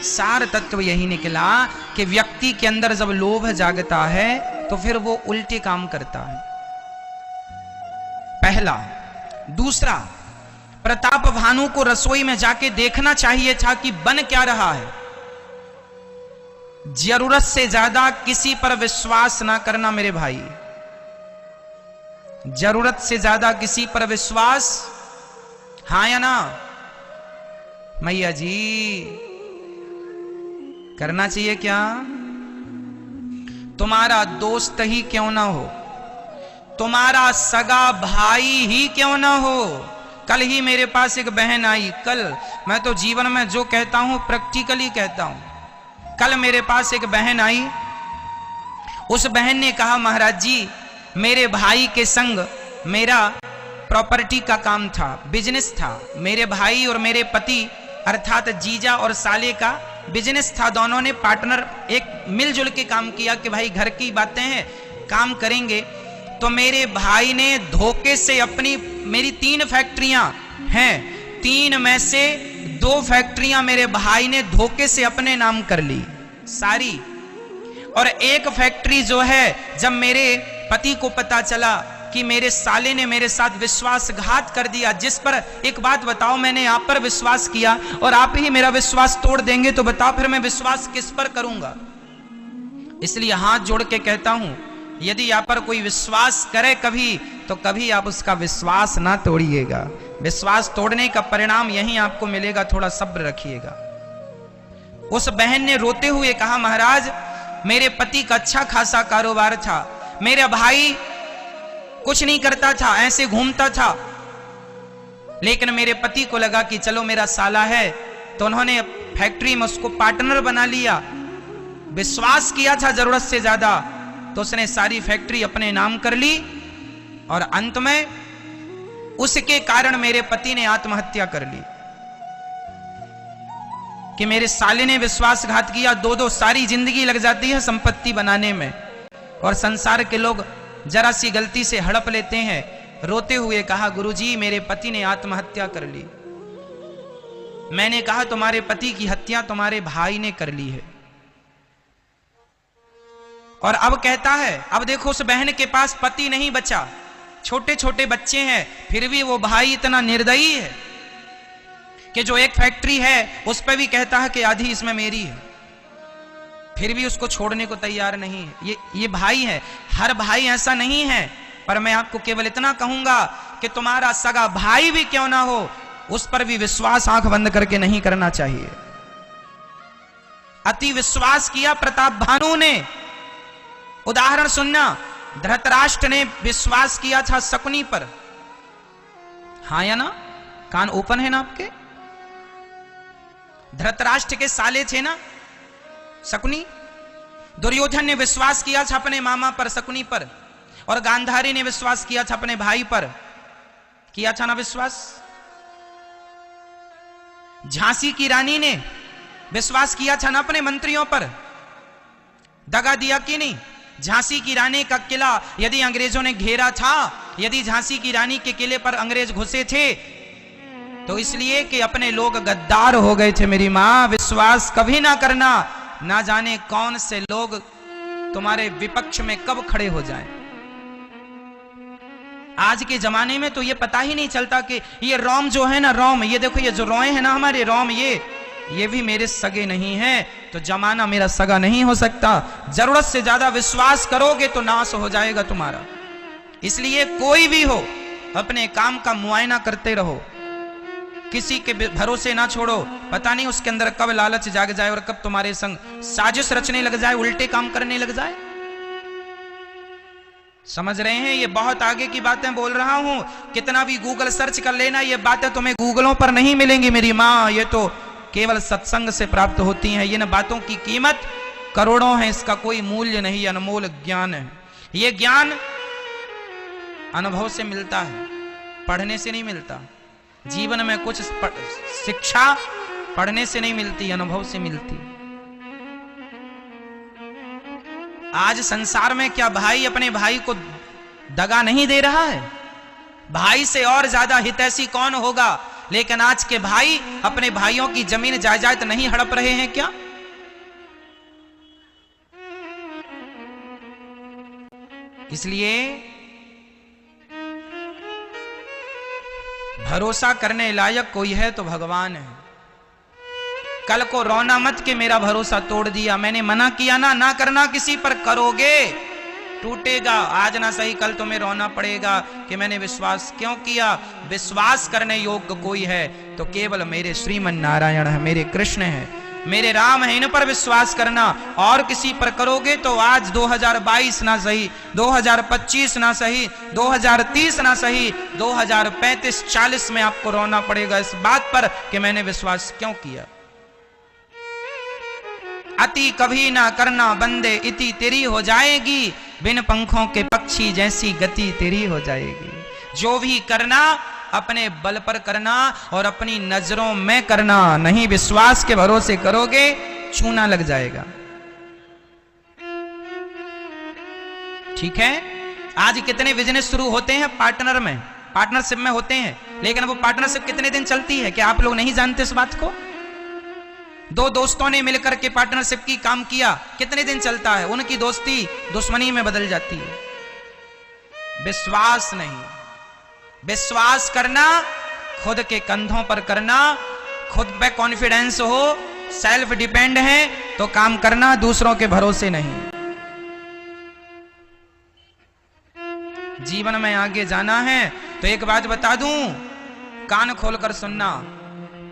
सार तत्व यही निकला कि व्यक्ति के अंदर जब लोभ जागता है, तो फिर वो उल्टे काम करता है। पहला। दूसरा, प्रताप भानु को रसोई में जाके देखना चाहिए था कि बन क्या रहा है। जरूरत से ज्यादा किसी पर विश्वास ना करना मेरे भाई, जरूरत से ज्यादा किसी पर विश्वास, हाँ या ना मैया जी, करना चाहिए क्या? तुम्हारा दोस्त ही क्यों ना हो, तुम्हारा सगा भाई ही क्यों ना हो। कल ही मेरे पास एक बहन आई, कल, मैं तो जीवन में जो कहता हूं प्रैक्टिकली कहता हूं। कल मेरे पास एक बहन आई, उस बहन ने कहा महाराज जी मेरे भाई के संग मेरा प्रॉपर्टी का काम था, बिजनेस था। मेरे भाई और मेरे पति अर्थात जीजा और साले का बिजनेस था। दोनों ने पार्टनर एक मिलजुल के काम किया कि भाई घर की बातें हैं, काम करेंगे। तो मेरे भाई ने धोखे से अपनी, मेरी 3 फैक्ट्रियां हैं, 3 में से 2 फैक्ट्रियां मेरे भाई ने धोखे से अपने नाम कर ली सारी। और एक फैक्ट्री जो है, जब मेरे पति को पता चला कि मेरे साले ने मेरे साथ विश्वासघात कर दिया, जिस पर एक बात बताओ, मैंने आप पर विश्वास किया और आप ही मेरा विश्वास तोड़ देंगे, तो बताओ फिर मैं विश्वास किस पर करूंगा। इसलिए हाथ जोड़ के कहता हूं, यदि आप पर कोई विश्वास करे कभी, तो कभी आप उसका विश्वास ना तोड़िएगा। विश्वास तोड़ने का परिणाम यही आपको मिलेगा, थोड़ा सब्र रखिएगा। उस बहन ने रोते हुए कहा महाराज मेरे पति का अच्छा खासा कारोबार था, मेरा भाई कुछ नहीं करता था, ऐसे घूमता था, लेकिन मेरे पति को लगा कि चलो मेरा साला है, तो उन्होंने फैक्ट्री में उसको पार्टनर बना लिया। विश्वास किया था जरूरत से ज्यादा, तो उसने सारी फैक्ट्री अपने नाम कर ली और अंत में उसके कारण मेरे पति ने आत्महत्या कर ली कि मेरे साले ने विश्वासघात किया। 2-2 सारी जिंदगी लग जाती है संपत्ति बनाने में, और संसार के लोग जरा सी गलती से हड़प लेते हैं। रोते हुए कहा गुरुजी मेरे पति ने आत्महत्या कर ली। मैंने कहा तुम्हारे पति की हत्या तुम्हारे भाई ने कर ली है। और अब कहता है, अब देखो उस बहन के पास पति नहीं बचा, छोटे छोटे बच्चे हैं, फिर भी वो भाई इतना निर्दयी है कि जो एक फैक्ट्री है उस पर भी कहता है कि आधी इसमें मेरी है, फिर भी उसको छोड़ने को तैयार नहीं है। ये भाई है। हर भाई ऐसा नहीं है, पर मैं आपको केवल इतना कहूंगा कि तुम्हारा सगा भाई भी क्यों ना हो, उस पर भी विश्वास आंख बंद करके नहीं करना चाहिए। अति विश्वास किया प्रताप भानु ने। उदाहरण सुनना, धृतराष्ट्र ने विश्वास किया था शकुनी पर, हाँ या ना? कान ओपन है ना आपके? धृतराष्ट्र के साले थे ना शकुनी। दुर्योधन ने विश्वास किया था अपने मामा पर शकुनी पर, और गांधारी ने विश्वास किया था अपने भाई पर, किया था ना विश्वास। झांसी की रानी ने विश्वास किया था ना अपने मंत्रियों पर, दगा दिया कि नहीं? झांसी की रानी का किला यदि अंग्रेजों ने घेरा था, यदि झांसी की रानी के किले पर अंग्रेज घुसे थे, तो इसलिए कि अपने लोग गद्दार हो गए थे। मेरी मां, विश्वास कभी ना करना, ना जाने कौन से लोग तुम्हारे विपक्ष में कब खड़े हो जाएं। आज के जमाने में तो ये पता ही नहीं चलता कि ये रोम जो है ना, रोम, ये देखो ये जो रोए हैं ना हमारे रोम, ये भी मेरे सगे नहीं हैं, तो जमाना मेरा सगा नहीं हो सकता। जरूरत से ज्यादा विश्वास करोगे तो नाश हो जाएगा तुम्हारा। इसलिए कोई भी हो अपने काम का मुआयना करते रहो, किसी के भरोसे ना छोड़ो। पता नहीं उसके अंदर कब लालच जाग जाए और कब तुम्हारे संग साजिश रचने लग जाए, उल्टे काम करने लग जाए। समझ रहे हैं? ये बहुत आगे की बातें बोल रहा हूं। कितना भी गूगल सर्च कर लेना, ये बातें तुम्हें गूगलों पर नहीं मिलेंगी मेरी मां, ये तो केवल सत्संग से प्राप्त होती हैं। इन बातों की कीमत करोड़ों है, इसका कोई मूल्य नहीं, अनमोल ज्ञान है। ये ज्ञान अनुभव से मिलता है, पढ़ने से नहीं मिलता। जीवन में कुछ शिक्षा पढ़ने से नहीं मिलती, अनुभव से मिलती। आज संसार में क्या भाई अपने भाई को दगा नहीं दे रहा है? भाई से और ज्यादा हितैषी कौन होगा? लेकिन आज के भाई अपने भाइयों की जमीन जायदाद नहीं हड़प रहे हैं क्या? इसलिए भरोसा करने लायक कोई है तो भगवान है। कल को रोना मत कि मेरा भरोसा तोड़ दिया, मैंने मना किया ना करना किसी पर, करोगे टूटेगा। आज ना सही कल तुम्हें रोना पड़ेगा कि मैंने विश्वास क्यों किया। विश्वास करने योग्य कोई है तो केवल मेरे श्रीमन नारायण है, मेरे कृष्ण है, मेरे राम है, इन पर विश्वास करना। और किसी पर करोगे तो आज 2022 ना सही, 2025 ना सही, 2030 ना सही, 2035-40 में आपको रोना पड़ेगा इस बात पर कि मैंने विश्वास क्यों किया। अति कभी ना करना बंदे इति तेरी हो जाएगी, बिन पंखों के पक्षी जैसी गति तेरी हो जाएगी। जो भी करना अपने बल पर करना और अपनी नजरों में करना, नहीं विश्वास के भरोसे करोगे चूना लग जाएगा। ठीक है, आज कितने बिजनेस शुरू होते हैं पार्टनर में, पार्टनरशिप में होते हैं, लेकिन वो पार्टनरशिप कितने दिन चलती है क्या आप लोग नहीं जानते इस बात को? दो दोस्तों ने मिलकर के पार्टनरशिप की काम किया, कितने दिन चलता है, उनकी दोस्ती दुश्मनी में बदल जाती है। विश्वास नहीं, विश्वास करना खुद के कंधों पर करना, खुद पे कॉन्फिडेंस हो, सेल्फ डिपेंड है तो काम करना, दूसरों के भरोसे नहीं। जीवन में आगे जाना है तो एक बात बता दूं, कान खोलकर सुनना।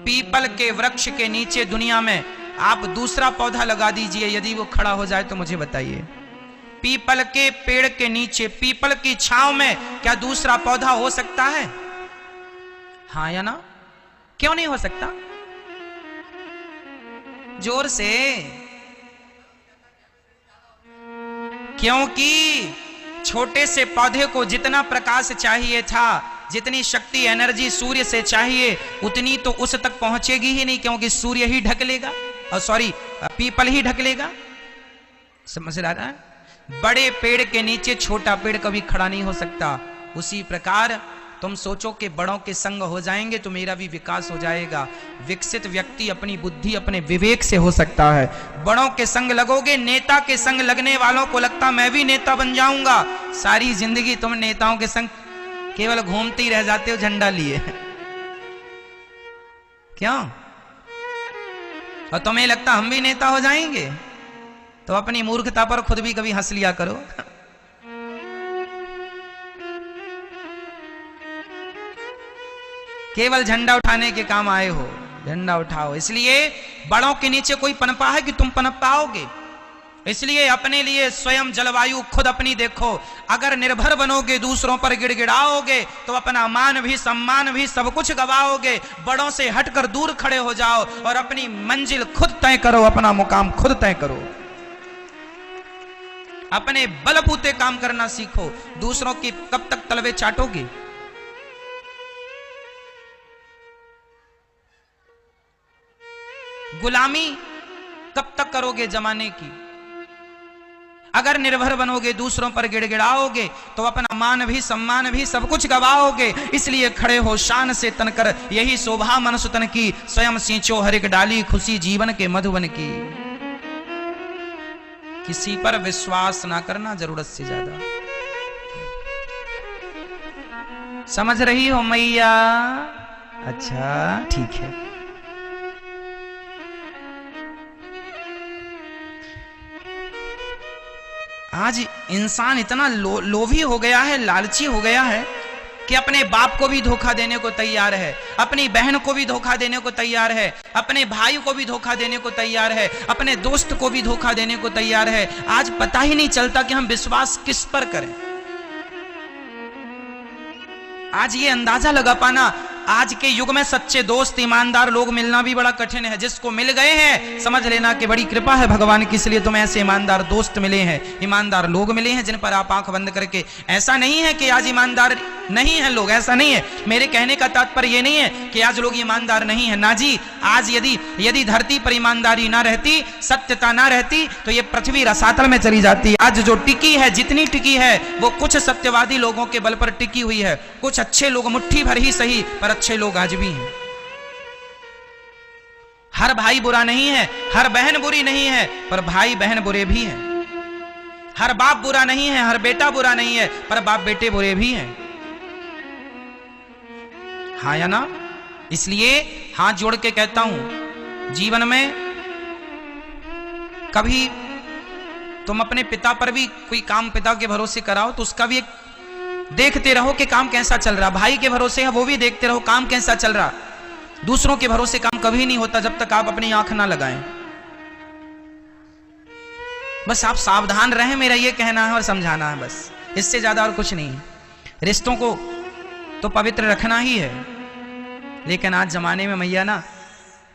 पीपल के वृक्ष के नीचे दुनिया में आप दूसरा पौधा लगा दीजिए, यदि वो खड़ा हो जाए तो मुझे बताइए। पीपल के पेड़ के नीचे, पीपल की छांव में क्या दूसरा पौधा हो सकता है? हाँ या ना? क्यों नहीं हो सकता? जोर से। क्योंकि छोटे से पौधे को जितना प्रकाश चाहिए था, जितनी शक्ति एनर्जी सूर्य से चाहिए, उतनी तो उस तक पहुंचेगी ही नहीं, क्योंकि सूर्य ही ढक लेगा, और सॉरी पीपल ही ढक लेगा। समझ रहा है? बड़े पेड़ के नीचे छोटा पेड़ कभी खड़ा नहीं हो सकता। उसी प्रकार तुम सोचो कि बड़ों के संग हो जाएंगे तो मेरा भी विकास हो जाएगा। विकसित व्यक्ति अपनी बुद्धि अपने विवेक से हो सकता है। बड़ों के संग लगोगे, नेता के संग लगने वालों को लगता मैं भी नेता बन जाऊंगा, सारी जिंदगी तुम नेताओं के संग केवल घूमते ही रह जाते हो झंडा लिए। क्यों? और तुम्हें लगता हम भी नेता हो जाएंगे? तो अपनी मूर्खता पर खुद भी कभी हंस लिया करो। केवल झंडा उठाने के काम आए हो, झंडा उठाओ। इसलिए बड़ों के नीचे कोई पनपा है कि तुम पनप पाओगे? इसलिए अपने लिए स्वयं जलवायु खुद अपनी देखो। अगर निर्भर बनोगे, दूसरों पर गिड़गिड़ाओगे तो अपना मान भी सम्मान भी सब कुछ गवाओगे। बड़ों से हटकर दूर खड़े हो जाओ और अपनी मंजिल खुद तय करो, अपना मुकाम खुद तय करो। अपने बलबूते काम करना सीखो। दूसरों की कब तक तलवे चाटोगे? गुलामी कब तक करोगे जमाने की? अगर निर्भर बनोगे, दूसरों पर गिड़गिड़ाओगे तो अपना मान भी सम्मान भी सब कुछ गवाओगे। इसलिए खड़े हो शान से तनकर, यही शोभा मनुष्य तन की। स्वयं सींचो हर एक डाली, खुशी जीवन के मधुबन की। किसी पर विश्वास ना करना जरूरत से ज्यादा। समझ रही हो मैया? अच्छा ठीक है। आज इंसान इतना लोभी हो गया है, लालची हो गया है कि अपने बाप को भी धोखा देने को तैयार है, अपनी बहन को भी धोखा देने को तैयार है, अपने भाई को भी धोखा देने को तैयार है, अपने दोस्त को भी धोखा देने को तैयार है। आज पता ही नहीं चलता कि हम विश्वास किस पर करें। आज ये अंदाजा लगा पाना, आज के युग में सच्चे दोस्त ईमानदार लोग मिलना भी बड़ा कठिन है। जिसको मिल गए हैं समझ लेना कि बड़ी कृपा है भगवान की, इसलिए तुम्हें ऐसे ईमानदार दोस्त मिले हैं, ईमानदार लोग मिले हैं जिन पर आप आंख बंद करके। ऐसा नहीं है कि आज ईमानदार नहीं है लोग, ऐसा नहीं है। मेरे कहने का तात्पर्य ये नहीं है कि आज लोग ईमानदार नहीं है, ना जी। आज यदि धरती पर ईमानदारी ना रहती, सत्यता ना रहती तो ये पृथ्वी रसातल में चली जाती। आज जो टिकी है, जितनी टिकी है वो कुछ सत्यवादी लोगों के बल पर टिकी हुई है। कुछ अच्छे लोग, मुट्ठी भर ही सही, पर अच्छे लोग आज भी हैं। हर भाई बुरा नहीं है, हर बहन बुरी नहीं है, पर भाई बहन बुरे भी हैं। हर बाप बुरा नहीं है, हर बेटा बुरा नहीं है, पर बाप बेटे बुरे भी हैं। हाँ या ना? इसलिए हाथ जोड़ के कहता हूं, जीवन में कभी तुम अपने पिता पर भी कोई काम पिता के भरोसे कराओ तो उसका भी एक देखते रहो कि काम कैसा चल रहा। भाई के भरोसे है वो भी देखते रहो काम कैसा चल रहा। दूसरों के भरोसे काम कभी नहीं होता जब तक आप अपनी आंख ना लगाएं। बस आप सावधान रहें, मेरा ये कहना है और समझाना है, बस इससे ज्यादा और कुछ नहीं है। रिश्तों को तो पवित्र रखना ही है, लेकिन आज जमाने में मैया ना,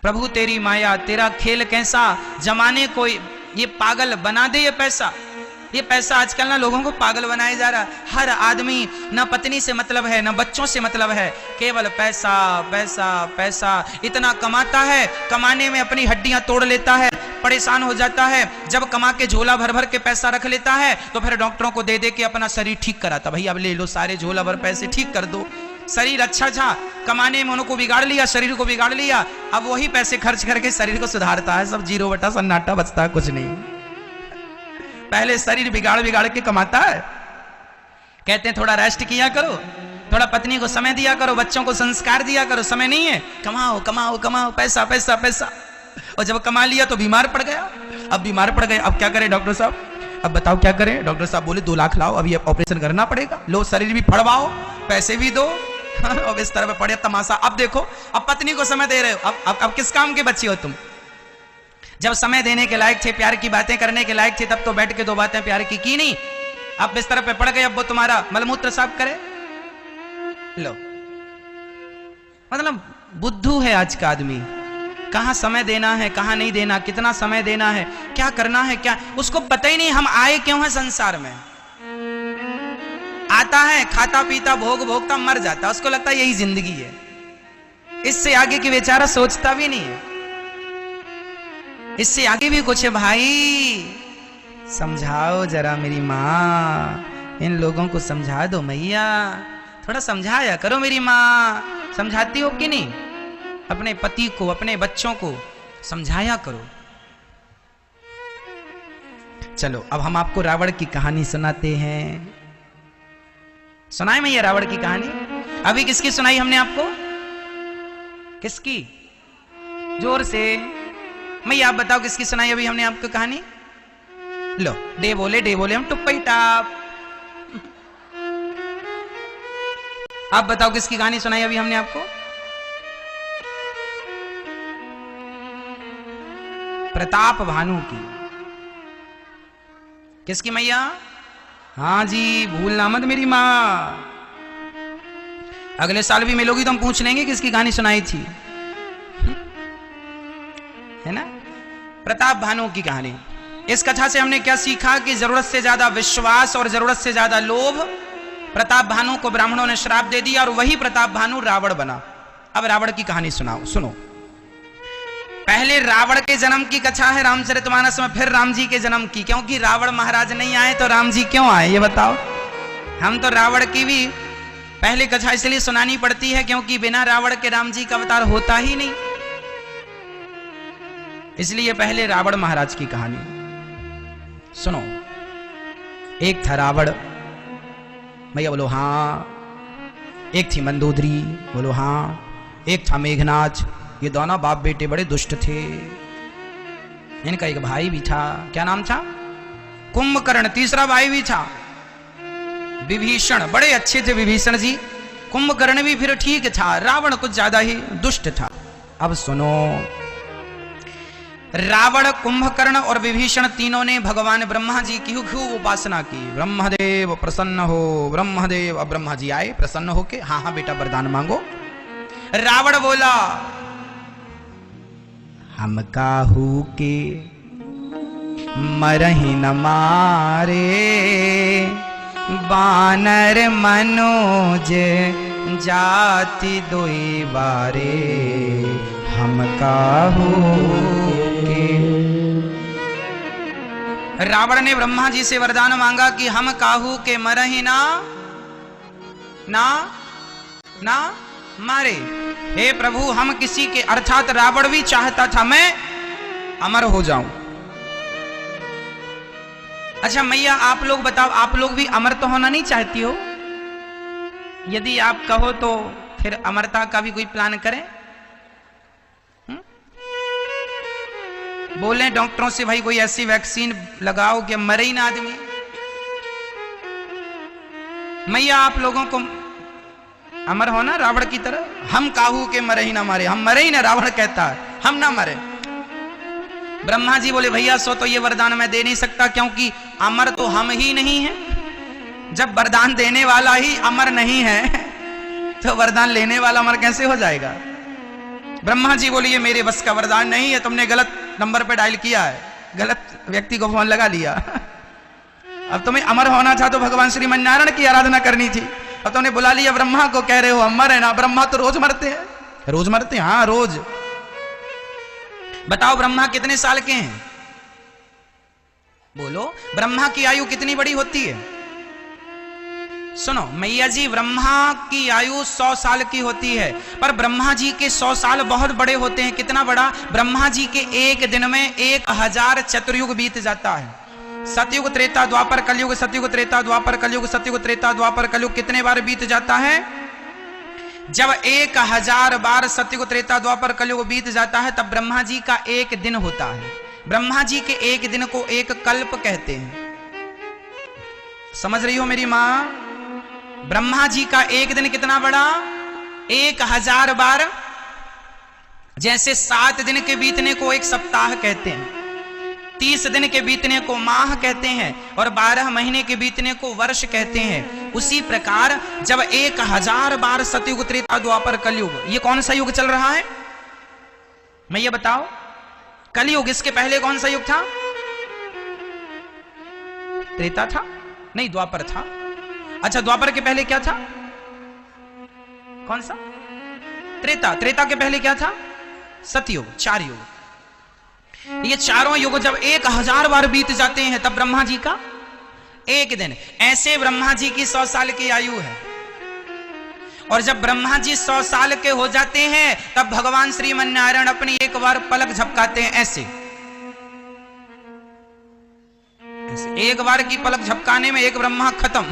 प्रभु तेरी माया तेरा खेल कैसा, जमाने को ये पागल बना दे। ये पैसा आजकल ना लोगों को पागल बनाया जा रहा। हर आदमी ना पत्नी से मतलब है ना बच्चों से मतलब है, केवल पैसा पैसा पैसा। इतना कमाता है, कमाने में अपनी हड्डियां तोड़ लेता है, परेशान हो जाता है। जब कमा के झोला भर भर के पैसा रख लेता है तो फिर डॉक्टरों को दे दे के अपना शरीर ठीक कराता। भाई अब ले लो सारे झोला भर पैसे ठीक कर दो। शरीर अच्छा था, कमाने में उनको बिगाड़ लिया, शरीर को बिगाड़ लिया, अब वही पैसे खर्च करके शरीर को सुधारता है। सब जीरो बटा सन्नाटा बचता है, कुछ नहीं। पहले शरीर बिगाड़ बिगाड़ के कमाता है। कहते हैं थोड़ा रेस्ट किया करो, थोड़ा पत्नी को समय दिया करो, बच्चों को संस्कार दिया करो। समय नहीं है, कमाओ कमाओ कमाओ, पैसा पैसा पैसा। और जब कमा लिया तो बीमार पड़ गया। अब बीमार पड़ गए, अब क्या करें डॉक्टर साहब? अब बताओ क्या करें? डॉक्टर साहब बोले 2 लाख लाओ, अब ये ऑपरेशन करना पड़ेगा। लो शरीर भी फड़वाओ, पैसे भी दो, अब इस तरह पे पड़े तमाशा। अब देखो, अब पत्नी को समय दे रहे हो, अब किस काम के बच्चे हो तुम? जब समय देने के लायक थे, प्यार की बातें करने के लायक थे, तब तो बैठ के 2 बातें प्यार की नहीं। अब बिस्तर पे पड़ गए, अब वो तुम्हारा मलमूत्र साफ करे। लो, मतलब बुद्धू है आज का आदमी। कहां समय देना है, कहां नहीं देना, कितना समय देना है, क्या करना है, क्या उसको पता ही नहीं। हम आए क्यों हैं संसार में? आता है, खाता पीता भोग भोगता मर जाता, उसको लगता है यही जिंदगी है। इससे आगे की बेचारा सोचता भी नहीं है। इससे आगे भी कुछ है। भाई समझाओ जरा मेरी माँ, इन लोगों को समझा दो मैया, थोड़ा समझाया करो मेरी माँ। समझाती हो कि नहीं? अपने पति को, अपने बच्चों को समझाया करो। चलो अब हम आपको रावण की कहानी सुनाते हैं। सुनाए मैया रावण की कहानी? अभी किसकी सुनाई हमने आपको? किसकी? जोर से मैया आप बताओ किसकी सुनाई अभी हमने आपको कहानी? लो, डे बोले हम टुप्पई टाप। आप बताओ किसकी कहानी सुनाई अभी हमने आपको? प्रताप भानु की। किसकी मैया? हाँ जी, भूलना मत मेरी माँ। अगले साल भी मिलोगी तो हम पूछ लेंगे किसकी कहानी सुनाई थी, है ना? प्रताप भानु की कहानी। इस कथा से हमने क्या सीखा कि जरूरत से ज्यादा विश्वास और जरूरत से ज्यादा लोभ। प्रताप भानु को ब्राह्मणों ने श्राप दे दिया और वही प्रताप भानु रावण बना। अब रावण की कहानी सुनाओ, सुनो। पहले रावण के जन्म की कथा है रामचरितमानस में, फिर राम जी के जन्म की। क्योंकि रावण महाराज नहीं आए तो राम जी क्यों आए, ये बताओ? हम तो रावण की भी पहले कथा इसलिए सुनानी पड़ती है क्योंकि बिना रावण के राम जी का अवतार होता ही नहीं। इसलिए पहले रावण महाराज की कहानी सुनो। एक था रावण, भैया बोलो हाँ। एक थी मंदोदरी, बोलो हाँ। एक था मेघनाथ। ये दोनों बाप बेटे बड़े दुष्ट थे। इनका एक भाई भी था, क्या नाम था? कुंभकर्ण। तीसरा भाई भी था विभीषण, बड़े अच्छे थे विभीषण जी। कुंभकर्ण भी फिर ठीक था, रावण कुछ ज्यादा ही दुष्ट था। अब सुनो, रावण, कुंभकर्ण और विभीषण तीनों ने भगवान ब्रह्मा जी की खूब उपासना की। ब्रह्मदेव प्रसन्न हो, ब्रह्मदेव। अब ब्रह्मा जी आए प्रसन्न होके, हाँ हाँ बेटा वरदान मांगो। रावण बोला, हम काहू के मरहि न मारे, बानर मनोज जाति दोई बारे, हम काहू के। रावण ने ब्रह्मा जी से वरदान मांगा कि हम काहू के मरहि ना ना ना मारे। हे प्रभु, हम किसी के, अर्थात रावण भी चाहता था मैं अमर हो जाऊं। अच्छा मैया आप लोग बताओ, आप लोग भी अमर तो होना नहीं चाहती हो? यदि आप कहो तो फिर अमरता का भी कोई प्लान करें। बोले डॉक्टरों से भाई कोई ऐसी वैक्सीन लगाओ कि मरे ही ना आदमी। मैया आप लोगों को अमर होना रावण की तरह? हम काहू के मरे ही ना मारे, हम मरे ही ना, रावण कहता है हम ना मरे। ब्रह्मा जी बोले भैया सो तो ये वरदान मैं दे नहीं सकता, क्योंकि अमर तो हम ही नहीं हैं। जब वरदान देने वाला ही अमर नहीं है तो वरदान लेने वाला अमर कैसे हो जाएगा? ब्रह्मा जी बोले ये मेरे बस का वरदान नहीं है, तुमने गलत नंबर पे डायल किया है, गलत व्यक्ति को फोन लगा लिया। अब तुम्हें अमर होना था तो भगवान श्रीमन नारायण की आराधना करनी थी, अब तुमने बुला लिया ब्रह्मा को, कह रहे हो अमर है ना। ब्रह्मा तो रोज मरते हैं, रोज मरते हैं, हाँ रोज। बताओ ब्रह्मा कितने साल के हैं? बोलो ब्रह्मा की आयु कितनी बड़ी होती है? सुनो मैया जी, ब्रह्मा की आयु 100 साल की होती है, पर ब्रह्मा जी के 100 साल बहुत बड़े होते हैं। कितना बड़ा? ब्रह्मा जी के एक दिन में 1000 चतुर्युग बीत जाता है। सतयुग त्रेता द्वापर कलयुग, सतयुग त्रेता द्वापर कलयुग, सतयुग त्रेता द्वापर कलयुग कितने बार बीत जाता है? जब 1000 बार सतयुग त्रेता द्वापर कलयुग बीत जाता है तब ब्रह्मा जी का एक दिन होता है। ब्रह्मा जी के एक दिन को एक कल्प कहते हैं। समझ रही हो मेरी मां? ब्रह्मा जी का एक दिन कितना बड़ा? 1000 बार। जैसे 7 दिन के बीतने को एक सप्ताह कहते हैं, 30 दिन के बीतने को माह कहते हैं, और 12 महीने के बीतने को वर्ष कहते हैं। उसी प्रकार जब 1000 बार सतयुग त्रेता द्वापर कलयुग, ये कौन सा युग चल रहा है? मैं ये बताओ, कलयुग। इसके पहले कौन सा युग था? त्रेता था? नहीं, द्वापर था। अच्छा, द्वापर के पहले क्या था? कौन सा? त्रेता। त्रेता के पहले क्या था? सतयुग। 4 युग। ये चारों युग जब 1000 बार बीत जाते हैं तब ब्रह्मा जी का एक दिन। ऐसे ब्रह्मा जी की 100 साल की आयु है, और जब ब्रह्मा जी 100 साल के हो जाते हैं तब भगवान श्रीमन नारायण अपनी एक बार पलक झपकाते हैं, ऐसे एक बार की पलक झपकाने में एक ब्रह्मा खत्म,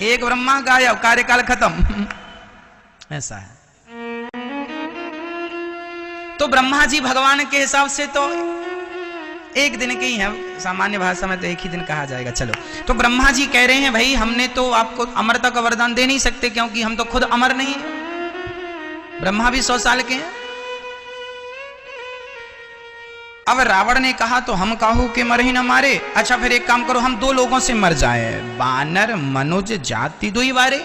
एक ब्रह्मा गायब, कार्यकाल खत्म। ऐसा है। तो ब्रह्मा जी भगवान के हिसाब से तो एक दिन के ही हैं, सामान्य भाषा में तो एक ही दिन कहा जाएगा। चलो, तो ब्रह्मा जी कह रहे हैं भाई हमने तो आपको अमरता का वरदान दे नहीं सकते, क्योंकि हम तो खुद अमर नहीं है। ब्रह्मा भी 100 साल के हैं। अब रावण ने कहा तो हम काहू के मर ही न मारे। अच्छा फिर एक काम करो, हम 2 लोगों से मर जाए, बानर मनुज जाति 2 ही बारे,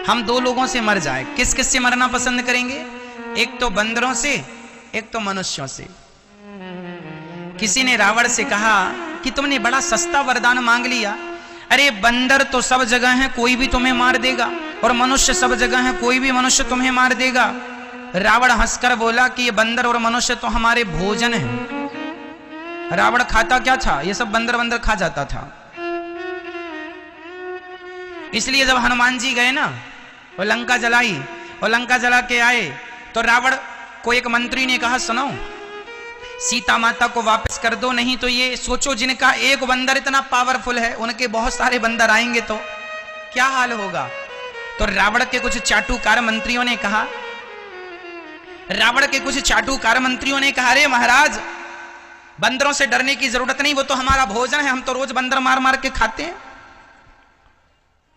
हम 2 लोगों से मर जाए। किस किस से मरना पसंद करेंगे? एक तो बंदरों से, एक तो मनुष्यों से। किसी ने रावण से कहा कि तुमने बड़ा सस्ता वरदान मांग लिया। अरे बंदर तो सब जगह है, कोई भी तुम्हें मार देगा, और मनुष्य सब जगह है, कोई भी मनुष्य तुम्हें मार देगा। रावण हंसकर बोला कि ये बंदर और मनुष्य तो हमारे भोजन हैं। रावण खाता क्या था? ये सब बंदर बंदर खा जाता था। इसलिए जब हनुमान जी गए ना, वो लंका जलाई, और लंका जला के आए तो रावण को एक मंत्री ने कहा सुनो, सीता माता को वापस कर दो, नहीं तो ये सोचो जिनका एक बंदर इतना पावरफुल है उनके बहुत सारे बंदर आएंगे तो क्या हाल होगा। तो रावण के कुछ चाटुकार मंत्रियों ने कहा, अरे महाराज बंदरों से डरने की जरूरत नहीं, वो तो हमारा भोजन है, हम तो रोज बंदर मार मार के खाते हैं,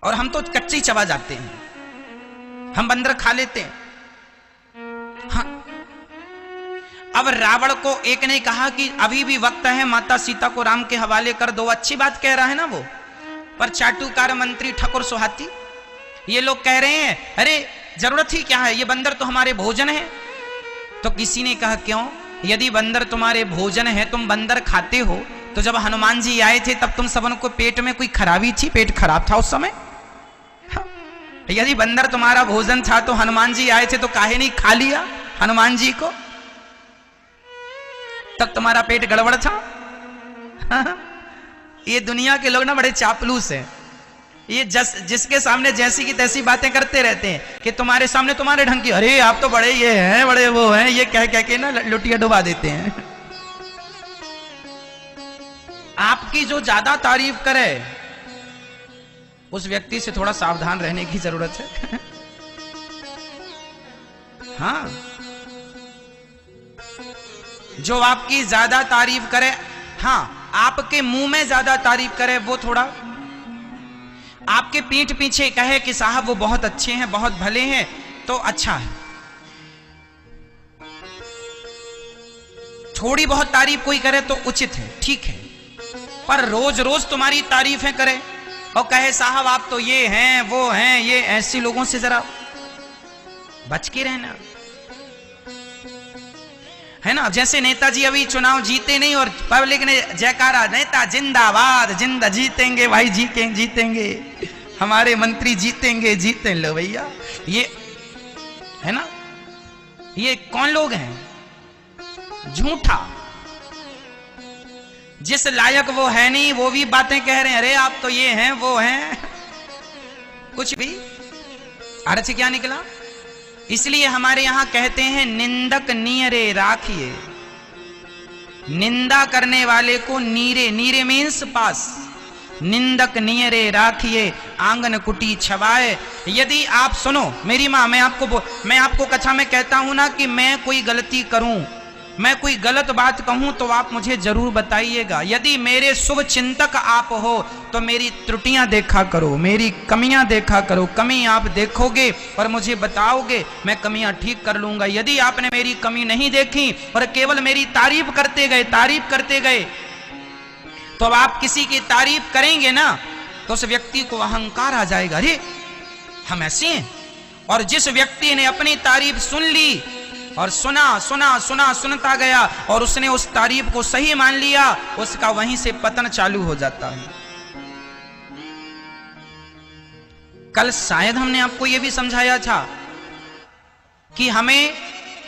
और हम तो कच्चे चबा जाते हैं, हम बंदर खा लेते हैं। हाँ। अब रावण को एक ने कहा कि अभी भी वक्त है, माता सीता को राम के हवाले कर दो। अच्छी बात कह रहा है ना वो, पर चाटुकार मंत्री ठाकुर सोहाती ये लोग कह रहे हैं अरे जरूरत ही क्या है, ये बंदर तो हमारे भोजन है। तो किसी ने कहा क्यों? यदि बंदर तुम्हारे भोजन है, तुम बंदर खाते हो, तो जब हनुमान जी आए थे तब तुम सबन को पेट में कोई खराबी थी? पेट खराब था उस समय? यदि बंदर तुम्हारा भोजन था तो हनुमान जी आए थे तो काहे नहीं खा लिया हनुमान जी को? तब तुम्हारा पेट गड़बड़ था। ये दुनिया के लोग ना बड़े चापलूस हैं। ये जिसके सामने जैसी की तैसी बातें करते रहते हैं कि तुम्हारे सामने तुम्हारे ढंग की, अरे आप तो बड़े ये हैं, बड़े वो हैं, ये कह कह के ना लुटिया डुबा देते हैं। आपकी जो ज्यादा तारीफ करे उस व्यक्ति से थोड़ा सावधान रहने की जरूरत है। हाँ, जो आपकी ज्यादा तारीफ करे, हाँ, आपके मुंह में ज्यादा तारीफ करे, वो थोड़ा आपके पीठ पीछे कहे कि साहब वो बहुत अच्छे हैं, बहुत भले हैं, तो अच्छा है। थोड़ी बहुत तारीफ कोई करे तो उचित है, ठीक है, पर रोज रोज तुम्हारी तारीफें करे और कहे साहब आप तो ये हैं वो हैं, ये ऐसे लोगों से जरा बच के रहना, है ना। जैसे नेताजी अभी चुनाव जीते नहीं और पब्लिक ने जयकारा, नेता जिंदाबाद, जिंदा जीतेंगे भाई, जीतेंगे, हमारे मंत्री जीतेंगे, जीते लो भैया, ये है ना। ये कौन लोग हैं? झूठा, जिस लायक वो है नहीं वो भी बातें कह रहे हैं, अरे आप तो ये हैं वो हैं, कुछ भी अर्थ क्या निकला। इसलिए हमारे यहां कहते हैं निंदक नीरे राखिए, निंदा करने वाले को नीरे, नीरे मीन्स पास, निंदक नीरे राखिए आंगन कुटी छवाए। यदि आप सुनो मेरी मां, मैं आपको कथा में कहता हूं ना कि मैं कोई गलती करूं, मैं कोई गलत बात कहूं तो आप मुझे जरूर बताइएगा। यदि मेरे शुभ चिंतक आप हो तो मेरी त्रुटियां देखा करो, मेरी कमियां देखा करो, कमी आप देखोगे और मुझे बताओगे, मैं कमियां ठीक कर लूंगा। यदि आपने मेरी कमी नहीं देखी और केवल मेरी तारीफ करते गए तो अब आप किसी की तारीफ करेंगे ना तो उस व्यक्ति को अहंकार आ जाएगा, अरे हम ऐसे हैं। और जिस व्यक्ति ने अपनी तारीफ सुन ली और सुनता गया और उसने उस तारीफ को सही मान लिया, उसका वहीं से पतन चालू हो जाता है। कल शायद हमने आपको यह भी समझाया था कि हमें,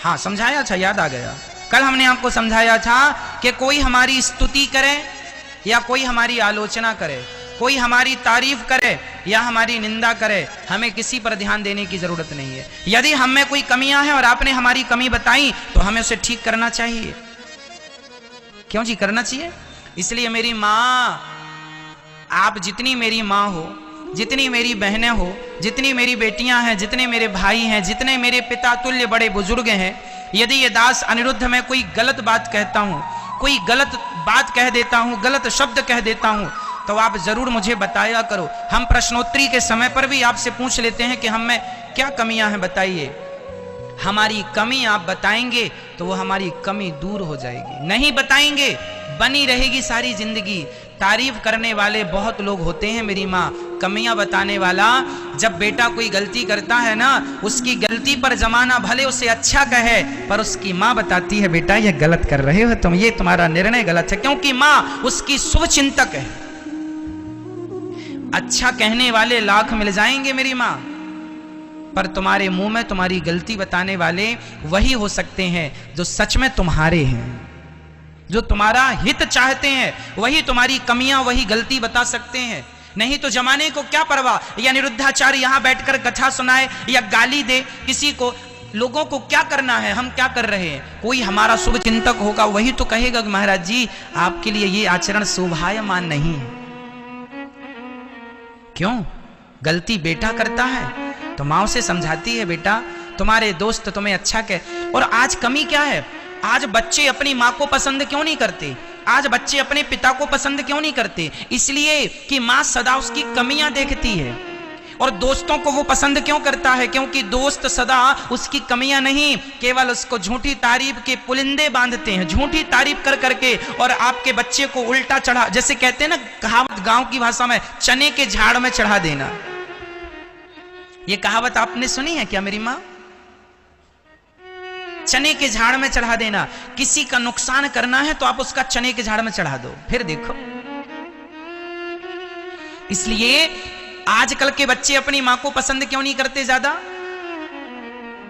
हाँ समझाया था, याद आ गया, कल हमने आपको समझाया था कि कोई हमारी स्तुति करे या कोई हमारी आलोचना करे, कोई हमारी तारीफ करे या हमारी निंदा करे, हमें किसी पर ध्यान देने की जरूरत नहीं है। यदि हम में कोई कमियां हैं और आपने हमारी कमी बताई तो हमें उसे ठीक करना चाहिए। क्यों जी, करना चाहिए। इसलिए मेरी मां, आप जितनी मेरी मां हो, जितनी मेरी बहनें हो, जितनी मेरी बेटियां हैं, जितने मेरे भाई हैं, जितने मेरे पिता तुल्य बड़े बुजुर्ग हैं, यदि ये दास अनिरुद्ध में कोई गलत बात कहता हूं, कोई गलत बात कह देता हूं, गलत शब्द कह देता हूं, तो आप जरूर मुझे बताया करो। हम प्रश्नोत्तरी के समय पर भी आपसे पूछ लेते हैं कि हम में क्या कमियां हैं, बताइए। हमारी कमी आप बताएंगे तो वो हमारी कमी दूर हो जाएगी, नहीं बताएंगे बनी रहेगी सारी जिंदगी। तारीफ करने वाले बहुत लोग होते हैं मेरी माँ, कमियां बताने वाला, जब बेटा कोई गलती करता है ना, उसकी गलती पर जमाना भले उसे अच्छा कहे, पर उसकी माँ बताती है बेटा ये गलत कर रहे हो तुम, ये तुम्हारा निर्णय गलत है, क्योंकि माँ उसकी शुभ चिंतक है। अच्छा कहने वाले लाख मिल जाएंगे मेरी माँ, पर तुम्हारे मुंह में तुम्हारी गलती बताने वाले वही हो सकते हैं जो सच में तुम्हारे हैं, जो तुम्हारा हित चाहते हैं, वही तुम्हारी कमियां, वही गलती बता सकते हैं। नहीं तो जमाने को क्या परवाह, या निरुद्धाचार्य यहां बैठकर कथा सुनाए या गाली दे किसी को, लोगों को क्या करना है, हम क्या कर रहे हैं। कोई हमारा शुभ चिंतक होगा वही तो कहेगा कि महाराज जी आपके लिए ये आचरण शोभायमान नहीं है। क्यों? गलती बेटा करता है तो माँ उसे समझाती है, बेटा तुम्हारे दोस्त तुम्हें अच्छा कह। और आज कमी क्या है, आज बच्चे अपनी माँ को पसंद क्यों नहीं करते, आज बच्चे अपने पिता को पसंद क्यों नहीं करते, इसलिए कि माँ सदा उसकी कमियां देखती है। और दोस्तों को वो पसंद क्यों करता है, क्योंकि दोस्त सदा उसकी कमियां नहीं, केवल उसको झूठी तारीफ के पुलिंदे बांधते हैं, झूठी तारीफ कर करके, और आपके बच्चे को उल्टा चढ़ा, जैसे कहते हैं ना कहावत गांव की भाषा में, चने के झाड़ में चढ़ा देना। ये कहावत आपने सुनी है क्या मेरी माँ? चने के झाड़ में चढ़ा देना। किसी का नुकसान करना है तो आप उसका चने के झाड़ में चढ़ा दो, फिर देखो। इसलिए आजकल के बच्चे अपनी मां को पसंद क्यों नहीं करते ज्यादा?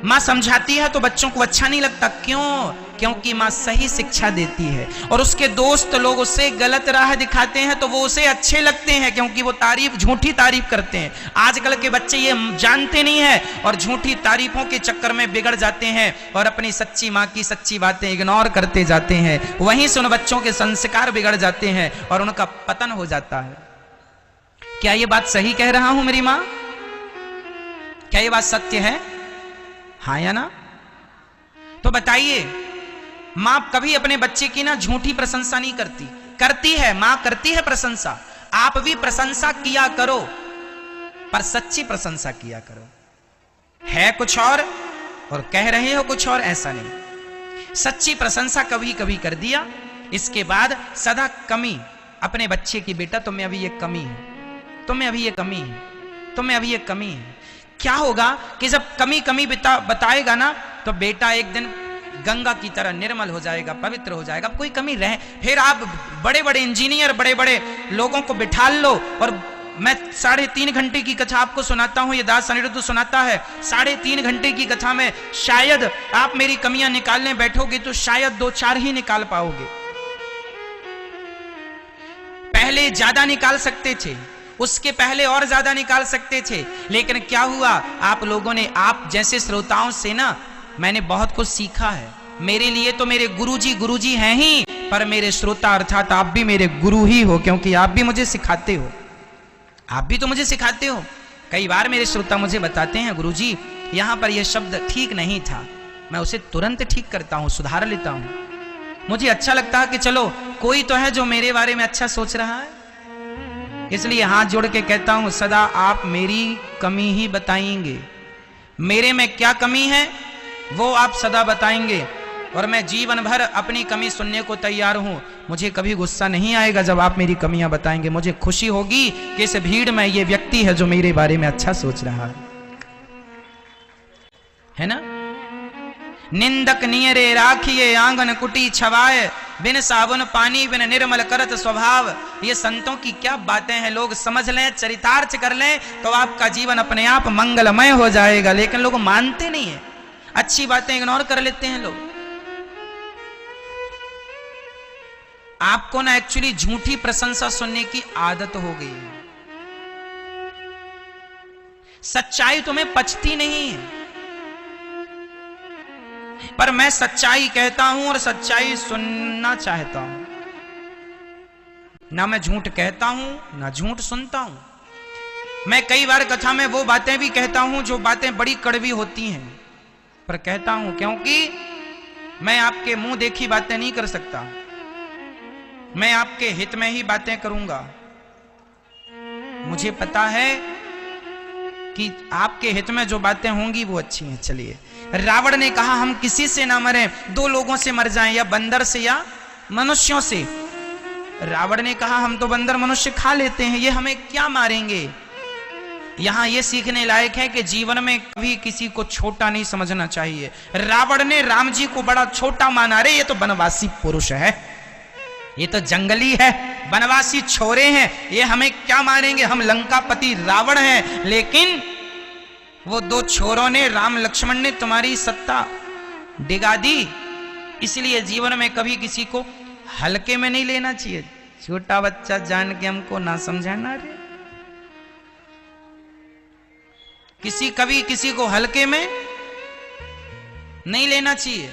माँ समझाती है तो बच्चों को अच्छा नहीं लगता। क्यों? क्योंकि माँ सही शिक्षा देती है और उसके दोस्त लोग उसे गलत राह दिखाते हैं तो वो उसे अच्छे लगते हैं, क्योंकि वो तारीफ, झूठी तारीफ करते हैं। आजकल के बच्चे ये जानते नहीं है और झूठी तारीफों के चक्कर में बिगड़ जाते हैं और अपनी सच्ची माँ की सच्ची बातें इग्नोर करते जाते हैं। वहीं से उन बच्चों के संस्कार बिगड़ जाते हैं और उनका पतन हो जाता है। क्या ये बात सही कह रहा हूं मेरी माँ? क्या ये बात सत्य है? हाँ या ना? तो बताइए, मां कभी अपने बच्चे की ना झूठी प्रशंसा नहीं करती। करती है, मां करती है प्रशंसा। आप भी प्रशंसा किया करो, पर सच्ची प्रशंसा किया करो। है कुछ और कह रहे हो कुछ और, ऐसा नहीं। सच्ची प्रशंसा कभी कभी कर दिया, इसके बाद सदा कमी अपने बच्चे की, बेटा तुम्हें अभी ये कमी है, तुम्हें अभी ये कमी है, तुम्हें अभी ये कमी है। क्या होगा कि जब कमी कमी बताएगा ना, तो बेटा एक दिन गंगा की तरह निर्मल हो जाएगा, पवित्र हो जाएगा। कोई कमी रहे, फिर आप बड़े बड़े इंजीनियर, बड़े बड़े लोगों को बिठा लो और मैं 3.5 घंटे की कथा आपको सुनाता हूं, ये दास अनिरुद्ध सुनाता है। 3.5 घंटे की कथा में शायद आप मेरी कमियां निकालने बैठोगे तो शायद 2-4 ही निकाल पाओगे। पहले ज्यादा निकाल सकते थे, उसके पहले और ज्यादा निकाल सकते थे, लेकिन क्या हुआ, आप लोगों ने, आप जैसे श्रोताओं से ना मैंने बहुत कुछ सीखा है। मेरे लिए तो मेरे गुरुजी हैं ही, पर मेरे श्रोता अर्थात आप भी मेरे गुरु ही हो, क्योंकि आप भी मुझे सिखाते हो, आप भी तो मुझे सिखाते हो। कई बार मेरे श्रोता मुझे बताते हैं, गुरुजी यहां पर यह शब्द ठीक नहीं था, मैं उसे तुरंत ठीक करता हूं, सुधार लेता हूं। मुझे अच्छा लगता है कि चलो कोई तो है जो मेरे बारे में अच्छा सोच रहा है, इसलिए हाथ जोड़ के कहता हूं, सदा आप मेरी कमी ही बताएंगे, मेरे में क्या कमी है वो आप सदा बताएंगे, और मैं जीवन भर अपनी कमी सुनने को तैयार हूं। मुझे कभी गुस्सा नहीं आएगा जब आप मेरी कमियां बताएंगे, मुझे खुशी होगी कि इस भीड़ में ये व्यक्ति है जो मेरे बारे में अच्छा सोच रहा है ना। निंदक नियरे राखिए आंगन कुटी छवाए, बिन साबुन पानी बिन निर्मल करत स्वभाव। ये संतों की क्या बातें हैं, लोग समझ लें, चरितार्थ कर लें तो आपका जीवन अपने आप मंगलमय हो जाएगा। लेकिन लोग मानते नहीं है, अच्छी बातें इग्नोर कर लेते हैं लोग। आपको ना एक्चुअली झूठी प्रशंसा सुनने की आदत हो गई है, सच्चाई तुम्हें पचती नहीं है, पर मैं सच्चाई कहता हूं और सच्चाई सुनना चाहता हूं। ना मैं झूठ कहता हूं ना झूठ सुनता हूं। मैं कई बार कथा में वो बातें भी कहता हूं जो बातें बड़ी कड़वी होती हैं, पर कहता हूं क्योंकि मैं आपके मुंह देखी बातें नहीं कर सकता, मैं आपके हित में ही बातें करूंगा। मुझे पता है कि आपके हित में जो बातें होंगी वो अच्छी हैं। चलिए, रावण ने कहा हम किसी से ना मरें, 2 लोगों से मर जाएं, या बंदर से या मनुष्यों से। रावण ने कहा हम तो बंदर मनुष्य खा लेते हैं, ये हमें क्या मारेंगे। यहां ये सीखने लायक है कि जीवन में कभी किसी को छोटा नहीं समझना चाहिए। रावण ने राम जी को बड़ा छोटा माना, रे ये तो वनवासी पुरुष है, ये तो जंगली है, वनवासी छोरे हैं, ये हमें क्या मारेंगे, हम लंकापति रावण हैं। लेकिन वो 2 छोरों ने, राम लक्ष्मण ने तुम्हारी सत्ता डिगा दी। इसलिए जीवन में कभी किसी को हल्के में नहीं लेना चाहिए। छोटा बच्चा जान के हमको ना समझाना रे, कभी किसी को हल्के में नहीं लेना चाहिए।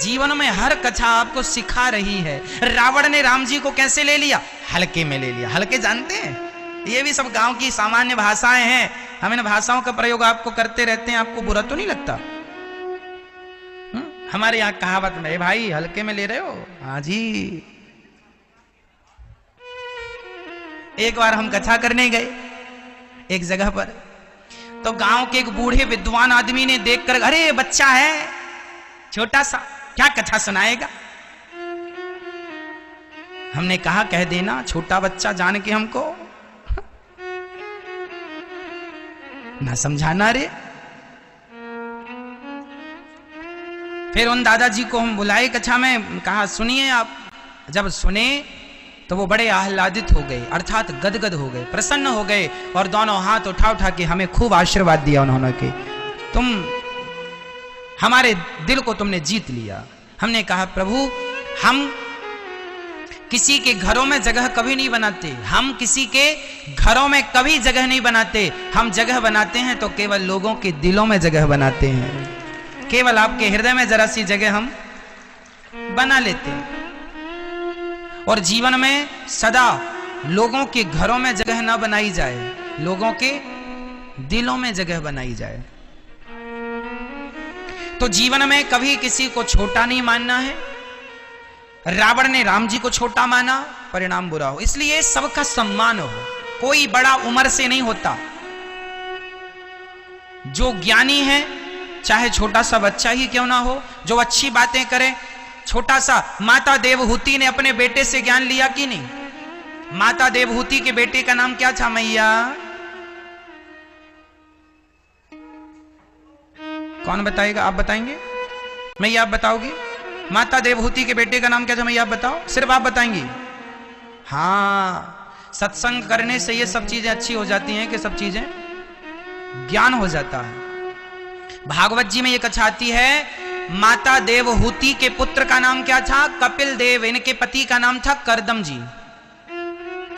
जीवन में हर कथा आपको सिखा रही है। रावण ने राम जी को कैसे ले लिया, हल्के में ले लिया। हल्के जानते हैं, ये भी सब गांव की सामान्य भाषाएं हैं, हम इन भाषाओं का प्रयोग आपको करते रहते हैं, आपको बुरा तो नहीं लगता। हमारे यहां कहावत में, भाई हल्के में ले रहे हो, हाँ जी। एक बार हम कथा करने गए एक जगह पर, तो गांव के एक बूढ़े विद्वान आदमी ने देखकर, अरे बच्चा है छोटा सा, क्या कथा सुनाएगा। हमने कहा कह देना, छोटा बच्चा जान के हमको ना समझाना रे। फिर उन दादाजी को हम बुलाए कथा में, कहा सुनिए आप। जब सुने तो वो बड़े आह्लादित हो गए, अर्थात गदगद हो गए, प्रसन्न हो गए, और दोनों हाथ उठा उठा के हमें खूब आशीर्वाद दिया उन्होंने के। तुम हमारे दिल को तुमने जीत लिया। हमने कहा प्रभु हम किसी के घरों में जगह कभी नहीं बनाते, हम किसी के घरों में कभी जगह नहीं बनाते। हम जगह बनाते हैं तो केवल लोगों के दिलों में जगह बनाते हैं। केवल आपके हृदय में जरा सी जगह हम बना लेते हैं। और जीवन में सदा लोगों के घरों में जगह ना बनाई जाए, लोगों के दिलों में जगह बनाई जाए। तो जीवन में कभी किसी को छोटा नहीं मानना है। रावण ने राम जी को छोटा माना, परिणाम बुरा हो। इसलिए सबका सम्मान हो, कोई बड़ा उम्र से नहीं होता। जो ज्ञानी है चाहे छोटा सा बच्चा ही क्यों ना हो, जो अच्छी बातें करे, छोटा सा माता देवहूति ने अपने बेटे से ज्ञान लिया कि नहीं? माता देवहूति के बेटे का नाम क्या था मैया? कौन बताएगा? आप बताएंगे? मैया आप बताओगी? माता देवहूति के बेटे का नाम क्या था मैया आप बताओ? सिर्फ आप बताएंगी? हाँ, सत्संग करने से ये सब चीजें अच्छी हो जाती हैं कि सब चीजें ज्ञान हो जाता है। भागवत जी में ये कथा आती है, माता देवहूति के पुत्र का नाम क्या था? कपिल देव। इनके पति का नाम था करदम जी।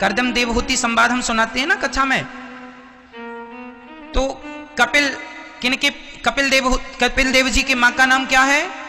करदम देवहूति संवाद हम सुनाते हैं ना कथा में। तो कपिल देव जी की मां का नाम क्या है?